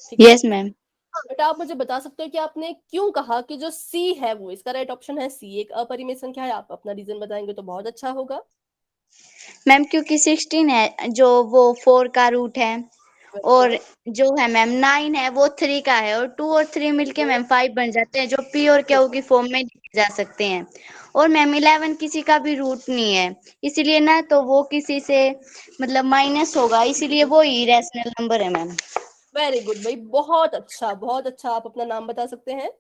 ठीक है। Yes ma'am. हाँ, बेटा आप मुझे बता सकते हो कि आपने क्यों कहा कि जो सी है वो इसका राइट ऑप्शन है, सी एक अपरिमेय संख्या है। आप अपना रीजन बताएंगे तो बहुत अच्छा होगा। मैम क्योंकि 16 है जो वो 4 का रूट है, वेरी और गुड। जो है मैम 9 है वो 3 का है, और 2 और 3 मिलके मैम 5 बन जाते हैं, जो पी और क्यू की फॉर्म में लिखे जा सकते हैं। और मैम 11 किसी का भी रूट नहीं है, इसीलिए ना तो वो किसी से मतलब माइनस होगा, इसीलिए वो इरेशनल नंबर है मैम। वेरी गुड भाई, बहुत अच्छा बहुत अच्छा। आप अपना नाम बता सकते हैं?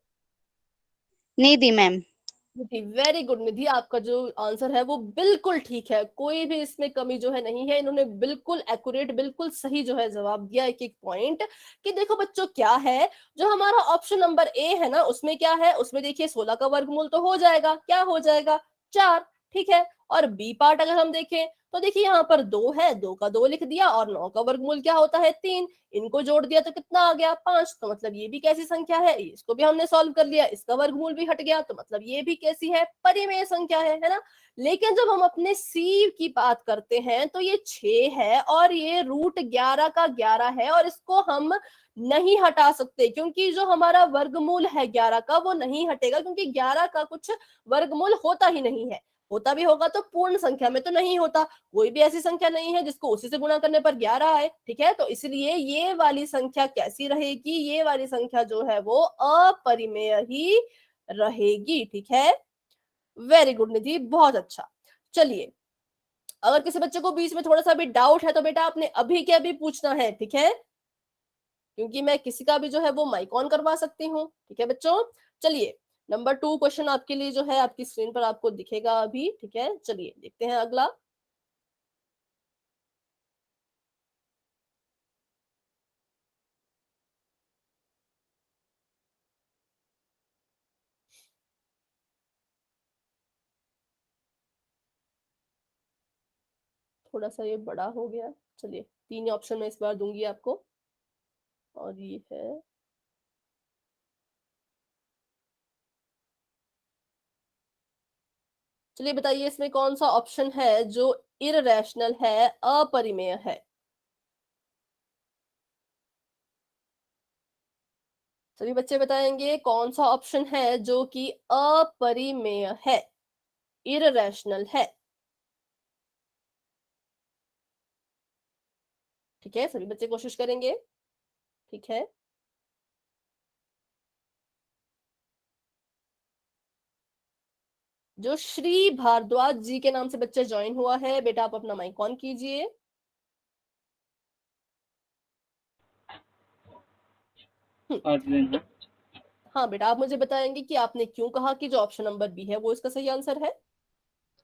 निधि मैम। निधि, वेरी गुड निधि। आपका जो आंसर है वो बिल्कुल ठीक है, कोई भी इसमें कमी जो है नहीं है। इन्होंने बिल्कुल एक्यूरेट, बिल्कुल सही जो है जवाब दिया, एक एक पॉइंट। कि देखो बच्चों क्या है, जो हमारा ऑप्शन नंबर ए है ना, उसमें क्या है, उसमें देखिए 16 का वर्गमूल तो हो जाएगा, क्या हो जाएगा, 4, ठीक है। और बी पार्ट अगर हम देखें तो देखिए यहाँ पर 2 है, 2 का 2 लिख दिया, और 9 का वर्गमूल क्या होता है, 3। इनको जोड़ दिया तो कितना आ गया, 5। तो मतलब ये भी कैसी संख्या है, इसको भी हमने सॉल्व कर लिया, इसका वर्गमूल भी हट गया, तो मतलब ये भी कैसी है, परिमेय संख्या है ना। लेकिन जब हम अपने सी की बात करते हैं तो ये 6 है, और ये रूट 11 का 11 है, और इसको हम नहीं हटा सकते, क्योंकि जो हमारा वर्गमूल है 11 का वो नहीं हटेगा, क्योंकि 11 का कुछ वर्गमूल होता ही नहीं है। होता भी होगा तो पूर्ण संख्या में तो नहीं होता। कोई भी ऐसी संख्या नहीं है जिसको उसी से गुणा करने पर 11 आए, ठीक है। तो इसलिए ये वाली संख्या कैसी रहेगी, ये वाली संख्या जो है वो अपरिमेय ही रहेगी, ठीक है। वेरी गुड निधि, बहुत अच्छा। चलिए, अगर किसी बच्चे को बीच में थोड़ा सा भी डाउट है तो बेटा आपने अभी के अभी पूछना है, ठीक है, क्योंकि मैं किसी का भी जो है वो माइक ऑन करवा सकती हूँ, ठीक है बच्चों। चलिए, नंबर 2 क्वेश्चन आपके लिए जो है आपकी स्क्रीन पर आपको दिखेगा अभी, ठीक है। चलिए देखते हैं अगला। थोड़ा सा ये बड़ा हो गया। चलिए, 3 ऑप्शन मैं इस बार दूंगी आपको, और ये है, चलिए बताइए इसमें कौन सा ऑप्शन है जो इररेशनल है, अपरिमेय है। सभी बच्चे बताएंगे कौन सा ऑप्शन है जो कि अपरिमेय है, इररेशनल है, ठीक है। सभी बच्चे कोशिश करेंगे, ठीक है। जो श्री भारद्वाज जी के नाम से बच्चा ज्वाइन हुआ है, बेटा आप अपना माइक ऑन कीजिए। हाँ बेटा, आप मुझे बताएंगे कि आपने क्यों कहा कि जो ऑप्शन नंबर बी है वो इसका सही आंसर है।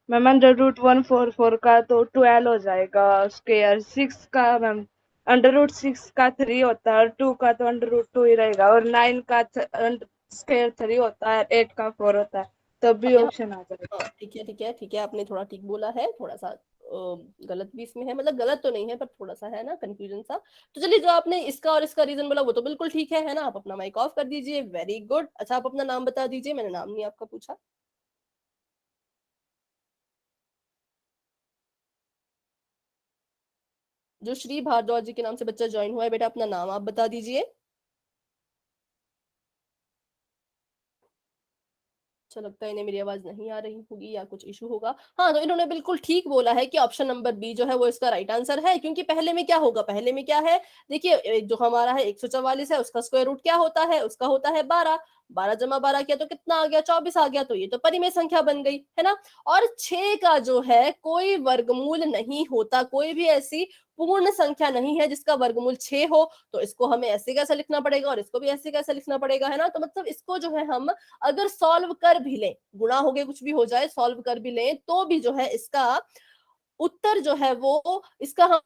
मैम √144 का तो 12 हो जाएगा स्क्वायर। 6 का मैम √6 का 3 होता है और 2 का तो √2 ही रहेगा और 9 का स्क्वायर 3 होता है, 8 का 4 होता है, तब भी अब यहाँ ऑप्शन आ जाएगा। हाँ ठीक है ठीक है ठीक है, आपने थोड़ा ठीक बोला है, थोड़ा सा गलत भी इसमें है, मतलब गलत तो नहीं है पर थोड़ा सा है ना कंफ्यूजन सा। तो चलिए, जो आपने इसका और इसका रीजन बोला वो तो बिल्कुल ठीक है ना। आप अपना माइक ऑफ कर दीजिए, वेरी गुड। अच्छा, आप अपना नाम बता दीजिए, मैंने नाम नहीं आपका पूछा। जो श्री भारद्वाज जी के नाम से बच्चा ज्वाइन हुआ है, बेटा अपना नाम आप बता दीजिए। अच्छा, लगता है इन्हें मेरी आवाज नहीं आ रही होगी या कुछ इशू होगा। हाँ, तो इन्होंने बिल्कुल ठीक बोला है कि ऑप्शन नंबर बी जो है वो इसका राइट आंसर है, क्योंकि पहले में क्या होगा, पहले में क्या है, देखिए जो हमारा है 144 है, उसका स्क्वायर रूट क्या होता है, उसका होता है 12। 12 जमा 12 किया तो कितना आ गया, 24 आ गया। तो ये तो परिमेय संख्या बन गई है ना। और 6 का जो है कोई वर्गमूल नहीं होता, कोई भी ऐसी पूर्ण संख्या नहीं है जिसका वर्गमूल 6 हो। तो इसको हमें ऐसे कैसे लिखना पड़ेगा और इसको भी ऐसे कैसे लिखना पड़ेगा, है ना। तो मतलब इसको जो है हम अगर सॉल्व कर भी लें, गुणा हो गए कुछ भी हो जाए, सॉल्व कर भी लें तो भी जो है इसका उत्तर जो है वो इसका हम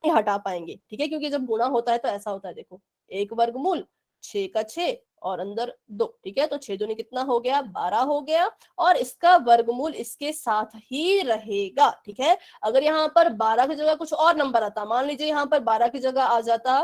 नहीं हटा पाएंगे, ठीक है। क्योंकि जब गुणा होता है तो ऐसा होता है, देखो, एक वर्गमूल 6 का 6 और अंदर 2, ठीक है। तो 6 दूनी कितना हो गया, 12 हो गया। और इसका वर्गमूल इसके साथ ही रहेगा, ठीक है। अगर यहाँ पर 12 की जगह कुछ और नंबर आता, मान लीजिए यहाँ पर 12 की जगह आ जाता,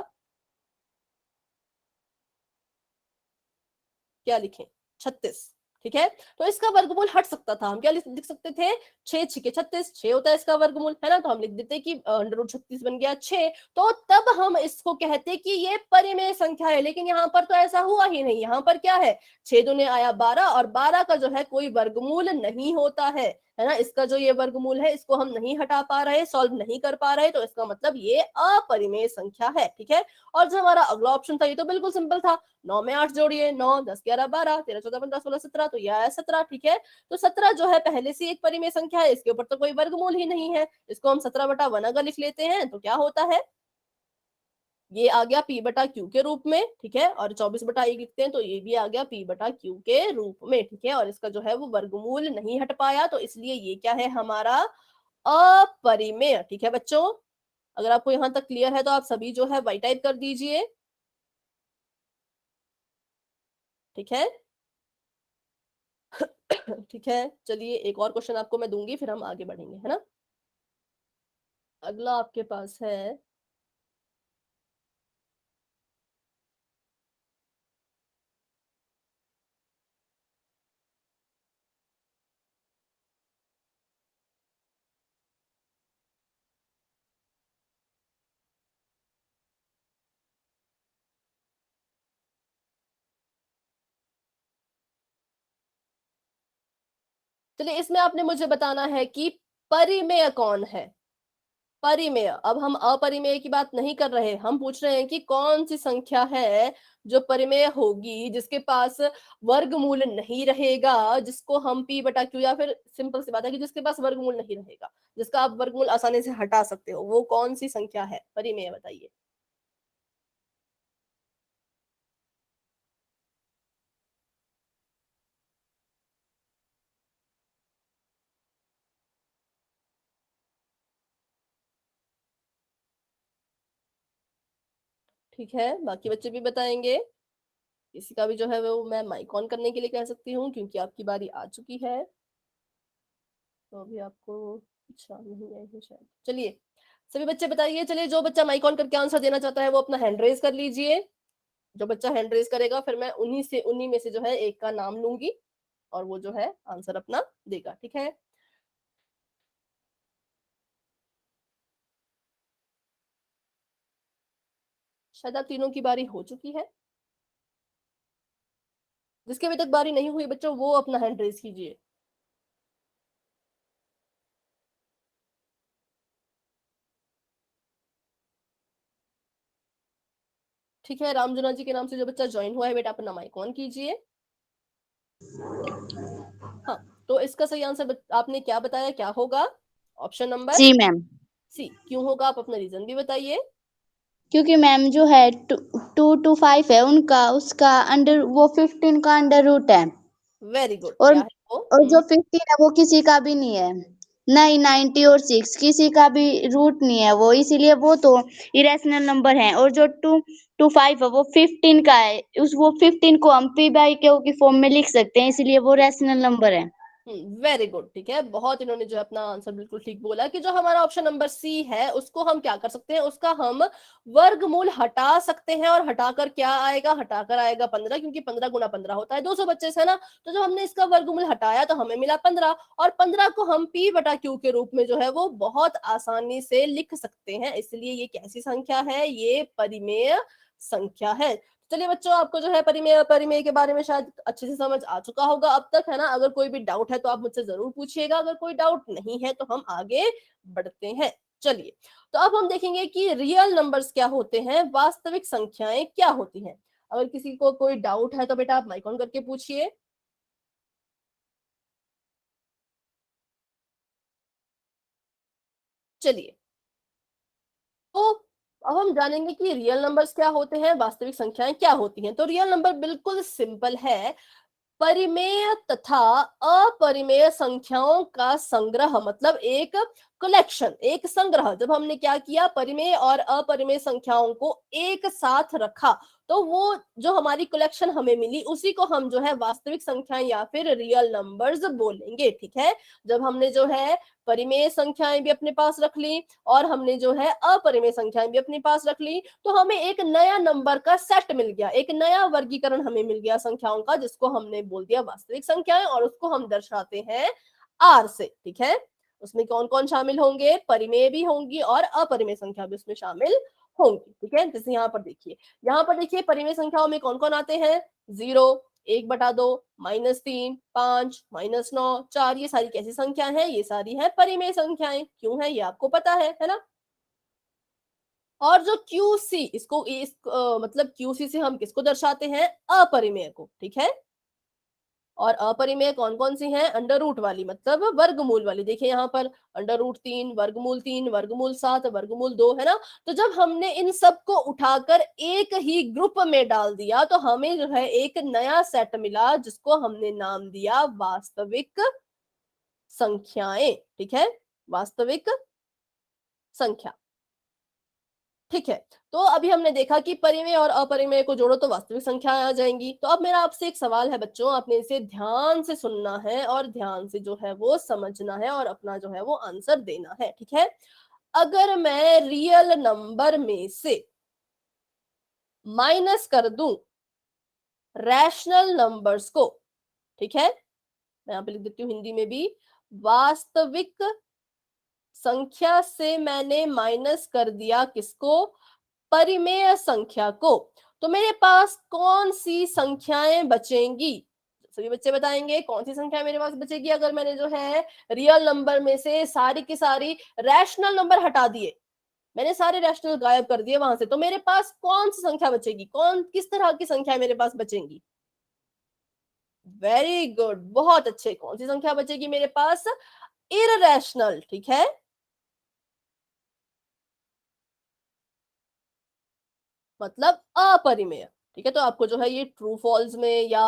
क्या लिखें, 36, ठीक है। तो इसका वर्गमूल हट सकता था, हम क्या लिख सकते थे, 6 छिके 36, 6 होता है इसका वर्गमूल, है ना। तो हम लिख देते कि √36 बन गया 6। तो तब हम इसको कहते कि ये परिमेय संख्या है। लेकिन यहाँ पर तो ऐसा हुआ ही नहीं, यहाँ पर क्या है, 6 दूने आया 12 और 12 का जो है कोई वर्गमूल नहीं होता है ना। इसका जो ये वर्गमूल है इसको हम नहीं हटा पा रहे, सॉल्व नहीं कर पा रहे, तो इसका मतलब ये अपरिमेय संख्या है, ठीक है। और जो हमारा अगला ऑप्शन था ये तो बिल्कुल सिंपल था, 9 में 8 जोड़िए, 9 10 11 12 13 14 15 16 17, तो यह आया 17, ठीक है। तो 17 जो है पहले से एक परिमेय संख्या है, इसके ऊपर तो कोई वर्गमूल ही नहीं है, इसको हम 17/1 अगर लिख लेते हैं तो क्या होता है, ये आ गया p/q के रूप में, ठीक है। और 24/1 लिखते हैं तो ये भी आ गया p/q के रूप में, ठीक है। और इसका जो है वो वर्गमूल नहीं हट पाया, तो इसलिए ये क्या है हमारा अपरिमेय, ठीक है बच्चों। अगर आपको यहां तक क्लियर है तो आप सभी जो है वाई टाइप कर दीजिए, ठीक है। ठीक है, चलिए एक और क्वेश्चन आपको मैं दूंगी, फिर हम आगे बढ़ेंगे, है ना। अगला आपके पास है, चलिए इसमें आपने मुझे बताना है कि परिमेय कौन है। परिमेय, अब हम अपरिमेय की बात नहीं कर रहे, हम पूछ रहे हैं कि कौन सी संख्या है जो परिमेय होगी, जिसके पास वर्गमूल नहीं रहेगा, जिसको हम p/q, या फिर सिंपल सी बात है कि जिसके पास वर्गमूल नहीं रहेगा, जिसका आप वर्गमूल आसानी से हटा सकते हो, वो कौन सी संख्या है परिमेय, बताइए। ठीक है, बाकी बच्चे भी बताएंगे। किसी का भी जो है वो मैं माइक ऑन करने के लिए कह सकती हूँ, क्योंकि आपकी बारी आ चुकी है। तो अभी आपको, अच्छा नहीं आई है शायद, चलिए सभी बच्चे बताइए। चलिए, जो बच्चा माइक ऑन करके आंसर देना चाहता है वो अपना हैंड रेज कर लीजिए। जो बच्चा हैंड रेज करेगा फिर मैं उन्हीं में से जो है एक का नाम लूंगी और वो जो है आंसर अपना देगा, ठीक है। शायद आप तीनों की बारी हो चुकी है। जिसकी अभी तक बारी नहीं हुई बच्चों, वो अपना हैंड रेज कीजिए। ठीक है, रामजुना जी के नाम से जो बच्चा ज्वाइन हुआ है, बेटा अपना माइक ऑन कीजिए। हाँ, तो इसका सही आंसर आपने क्या बताया, क्या होगा, ऑप्शन नंबर जी मैम, सी। क्यों होगा, आप अपना रीजन भी बताइए। क्योंकि मैम जो है 2 to 5 है उनका, उसका अंडर वो 15 का अंडर रूट है। वेरी गुड, और क्या है और जो 15 है वो किसी का भी नहीं है, नहीं 90 और 6 किसी का भी रूट नहीं है वो, इसीलिए वो तो इरेशनल नंबर है। और जो 2 5 है वो 15 का है, वो 15 को हम पी बाई क्यू की फॉर्म में लिख सकते हैं, इसलिए वो रैशनल नंबर है। वेरी गुड, ठीक है, बहुत इन्होंने जो है अपना आंसर बिल्कुल ठीक बोला कि जो हमारा ऑप्शन नंबर सी है उसको हम क्या कर सकते हैं, उसका हम वर्गमूल हटा सकते हैं। और हटाकर क्या आएगा, हटाकर आएगा 15, क्योंकि 15 गुना 15 होता है 200 बच्चे से, है ना। तो जब हमने इसका वर्गमूल हटाया तो हमें मिला 15, और 15 को हम पी बटा क्यू के रूप में जो है वो बहुत आसानी से लिख सकते हैं। इसलिए ये कैसी संख्या है, ये परिमेय संख्या है। चलिए बच्चों, आपको जो है परिमेय परिमेय के बारे में शायद अच्छे से समझ आ चुका होगा अब तक, है ना। अगर कोई भी डाउट है तो आप मुझसे जरूर पूछिएगा, अगर कोई डाउट नहीं है तो हम आगे बढ़ते हैं। चलिए, तो अब हम देखेंगे कि रियल नंबर्स क्या होते हैं, वास्तविक संख्याएं क्या होती हैं। अगर किसी को कोई डाउट है तो बेटा आप माइक ऑन करके पूछिए। चलिए, तो अब हम जानेंगे कि रियल नंबर्स क्या होते हैं, वास्तविक संख्याएं क्या होती हैं। तो रियल नंबर बिल्कुल सिंपल है, परिमेय तथा अपरिमेय संख्याओं का संग्रह, मतलब एक कलेक्शन, एक संग्रह। जब हमने क्या किया, परिमेय और अपरिमेय संख्याओं को एक साथ रखा, तो वो जो हमारी कलेक्शन हमें मिली उसी को हम जो है वास्तविक संख्याएं या फिर रियल नंबर्स बोलेंगे, ठीक है। जब हमने जो है परिमेय संख्याएं भी अपने पास रख ली और हमने जो है अपरिमेय संख्याएं भी अपने पास रख ली, तो हमें एक नया नंबर का सेट मिल गया, एक नया वर्गीकरण हमें मिल गया संख्याओं का, जिसको हमने बोल दिया वास्तविक संख्याएं, और उसको हम दर्शाते हैं आर से, ठीक है। उसमें कौन कौन शामिल होंगे, परिमेय भी होंगी और अपरिमेय संख्या भी उसमें शामिल होंगी, ठीक है। जैसे यहाँ पर देखिए परिमेय संख्याओं में कौन कौन आते हैं, 0, 1/2, -3, 5, -9, 4, ये सारी कैसी संख्या है, ये सारी है परिमेय संख्याएं। क्यों है ये आपको पता है ना। और जो क्यूसी, मतलब क्यूसी से हम किसको दर्शाते हैं, अपरिमेय को, ठीक है। और अपरिमेय कौन कौन सी हैं, अंडर रूट वाली, मतलब वर्गमूल वाली। देखिए यहाँ पर √3, वर्गमूल 3, वर्गमूल 7, वर्गमूल 2, है ना। तो जब हमने इन सबको उठाकर एक ही ग्रुप में डाल दिया तो हमें जो है एक नया सेट मिला, जिसको हमने नाम दिया वास्तविक संख्याएं, ठीक है, वास्तविक संख्या, ठीक है। तो अभी हमने देखा कि परिमेय और अपरिमेय को जोड़ो तो वास्तविक संख्या आ जाएंगी। तो अब मेरा आपसे एक सवाल है बच्चों, आपने इसे ध्यान से सुनना है और ध्यान से जो है वो समझना है और अपना जो है वो आंसर देना है, ठीक है। अगर मैं रियल नंबर में से माइनस कर दूं रैशनल नंबर्स को, ठीक है, मैं यहाँ पे लिख देती हूँ हिंदी में भी, वास्तविक संख्या से मैंने माइनस कर दिया किसको, परिमेय संख्या को, तो मेरे पास कौन सी संख्याएं बचेंगी। सभी बच्चे बताएंगे कौन सी संख्या मेरे पास बचेगी अगर मैंने जो है रियल नंबर में से सारी की सारी रैशनल नंबर हटा दिए, मैंने सारे रैशनल गायब कर दिए वहां से, तो मेरे पास कौन सी संख्या बचेगी, कौन किस तरह की संख्या मेरे पास बचेंगी। वेरी गुड, बहुत अच्छे, कौन सी संख्या बचेगी मेरे पास, इररेशनल, ठीक है, मतलब अपरिमेय, ठीक है। तो आपको जो है ये ट्रू फॉल्स में या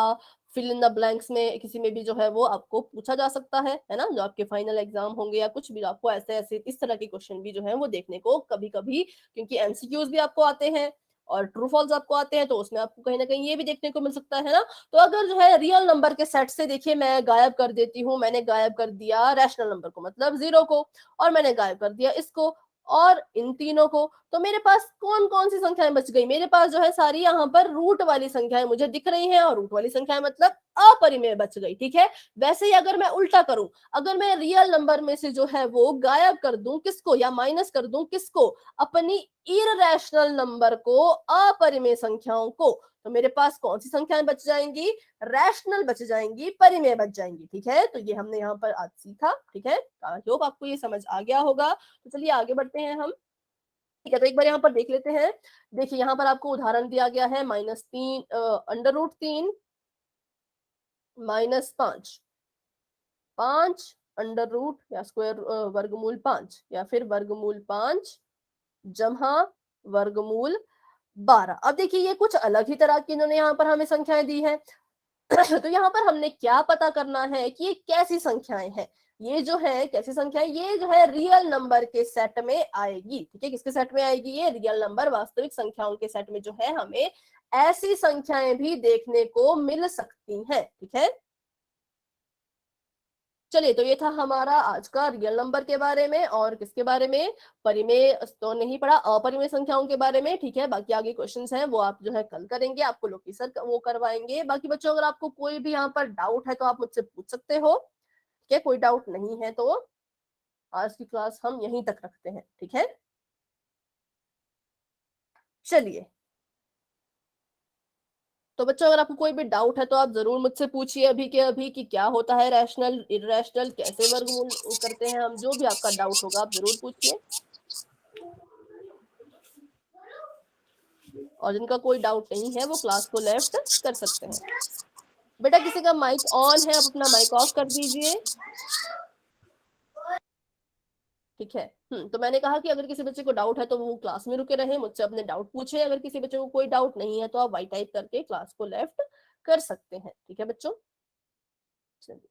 फिल इन द ब्लैंक्स में किसी में भी जो है वो आपको पूछा जा सकता है ना, जो आपके फाइनल एग्जाम होंगे या कुछ भी, आपको ऐसे ऐसे इस तरह के क्वेश्चन भी जो है वो देखने को कभी कभी, क्योंकि एमसीक्यूज भी आपको आते हैं और ट्रू फॉल्स आपको आते हैं, तो उसमें आपको कहीं ना कहीं ये भी देखने को मिल सकता है ना। तो अगर जो है रियल नंबर के सेट से देखिए मैं गायब कर देती हूँ, मैंने गायब कर दिया रैशनल नंबर को मतलब 0 को, और मैंने गायब कर दिया इसको और इन तीनों को, तो मेरे पास कौन कौन सी संख्याएं बच गई, मेरे पास जो है सारी यहाँ पर रूट वाली संख्याएं मुझे दिख रही हैं, और रूट वाली संख्याएं मतलब अपरिमेय बच गई, ठीक है। वैसे ही अगर मैं उल्टा करूं, अगर मैं रियल नंबर में से जो है वो गायब कर दूं किसको, या माइनस कर दूं किसको, अपनी इररेशनल नंबर को, अपरिमेय संख्याओं को, तो मेरे पास कौन सी संख्याएं बच जाएंगी, रैशनल बच जाएंगी, परिमेय बच जाएंगी, ठीक है। तो ये हमने यहाँ पर आज सीखा, ठीक है। आई होप आपको ये समझ आ गया होगा। तो चलिए आगे बढ़ते हैं हम, ठीक है। तो एक बार यहाँ पर देख लेते हैं। देखिए यहाँ पर आपको उदाहरण दिया गया है -3, √3 -5, 5 अंडर रूट या स्क्वायर वर्गमूल 5, या फिर वर्गमूल 5 जमा वर्गमूल 12। अब देखिए ये कुछ अलग ही तरह की इन्होंने यहाँ पर हमें संख्याएं दी है। तो यहाँ पर हमने क्या पता करना है कि ये कैसी संख्याएं हैं। ये जो है कैसी संख्याएं, ये जो है रियल नंबर के सेट में आएगी। ठीक है, किसके सेट में आएगी? ये रियल नंबर, वास्तविक संख्याओं के सेट में जो है हमें ऐसी संख्याएं भी देखने को मिल सकती हैं। ठीक है, चलिए, तो ये था हमारा आज का रियल नंबर के बारे में। और किसके बारे में? परिमेय तो नहीं पढ़ा, अपरिमेय संख्याओं के बारे में। ठीक है, बाकी आगे क्वेश्चंस हैं वो आप जो है कल करेंगे, आपको लोकी सर वो करवाएंगे। बाकी बच्चों, अगर आपको कोई भी यहाँ पर डाउट है तो आप मुझसे पूछ सकते हो। ठीक है, कोई डाउट नहीं है तो आज की क्लास हम यहीं तक रखते हैं। ठीक है, चलिए, तो बच्चों अगर आपको कोई भी डाउट है तो आप जरूर मुझसे पूछिए अभी के अभी कि क्या होता है रैशनल, इररेशनल, कैसे वर्गमूल करते हैं हम। जो भी आपका डाउट होगा आप जरूर पूछिए, और जिनका कोई डाउट नहीं है वो क्लास को लेफ्ट कर सकते हैं। बेटा किसी का माइक ऑन है, आप अपना माइक ऑफ कर दीजिए। ठीक है, तो मैंने कहा कि अगर किसी बच्चे को डाउट है तो वो क्लास में रुके रहे, मुझसे अपने डाउट पूछे। अगर किसी बच्चे को कोई डाउट नहीं है तो आप वाई टाइप करके क्लास को लेफ्ट कर सकते हैं। ठीक है बच्चों, चलिए।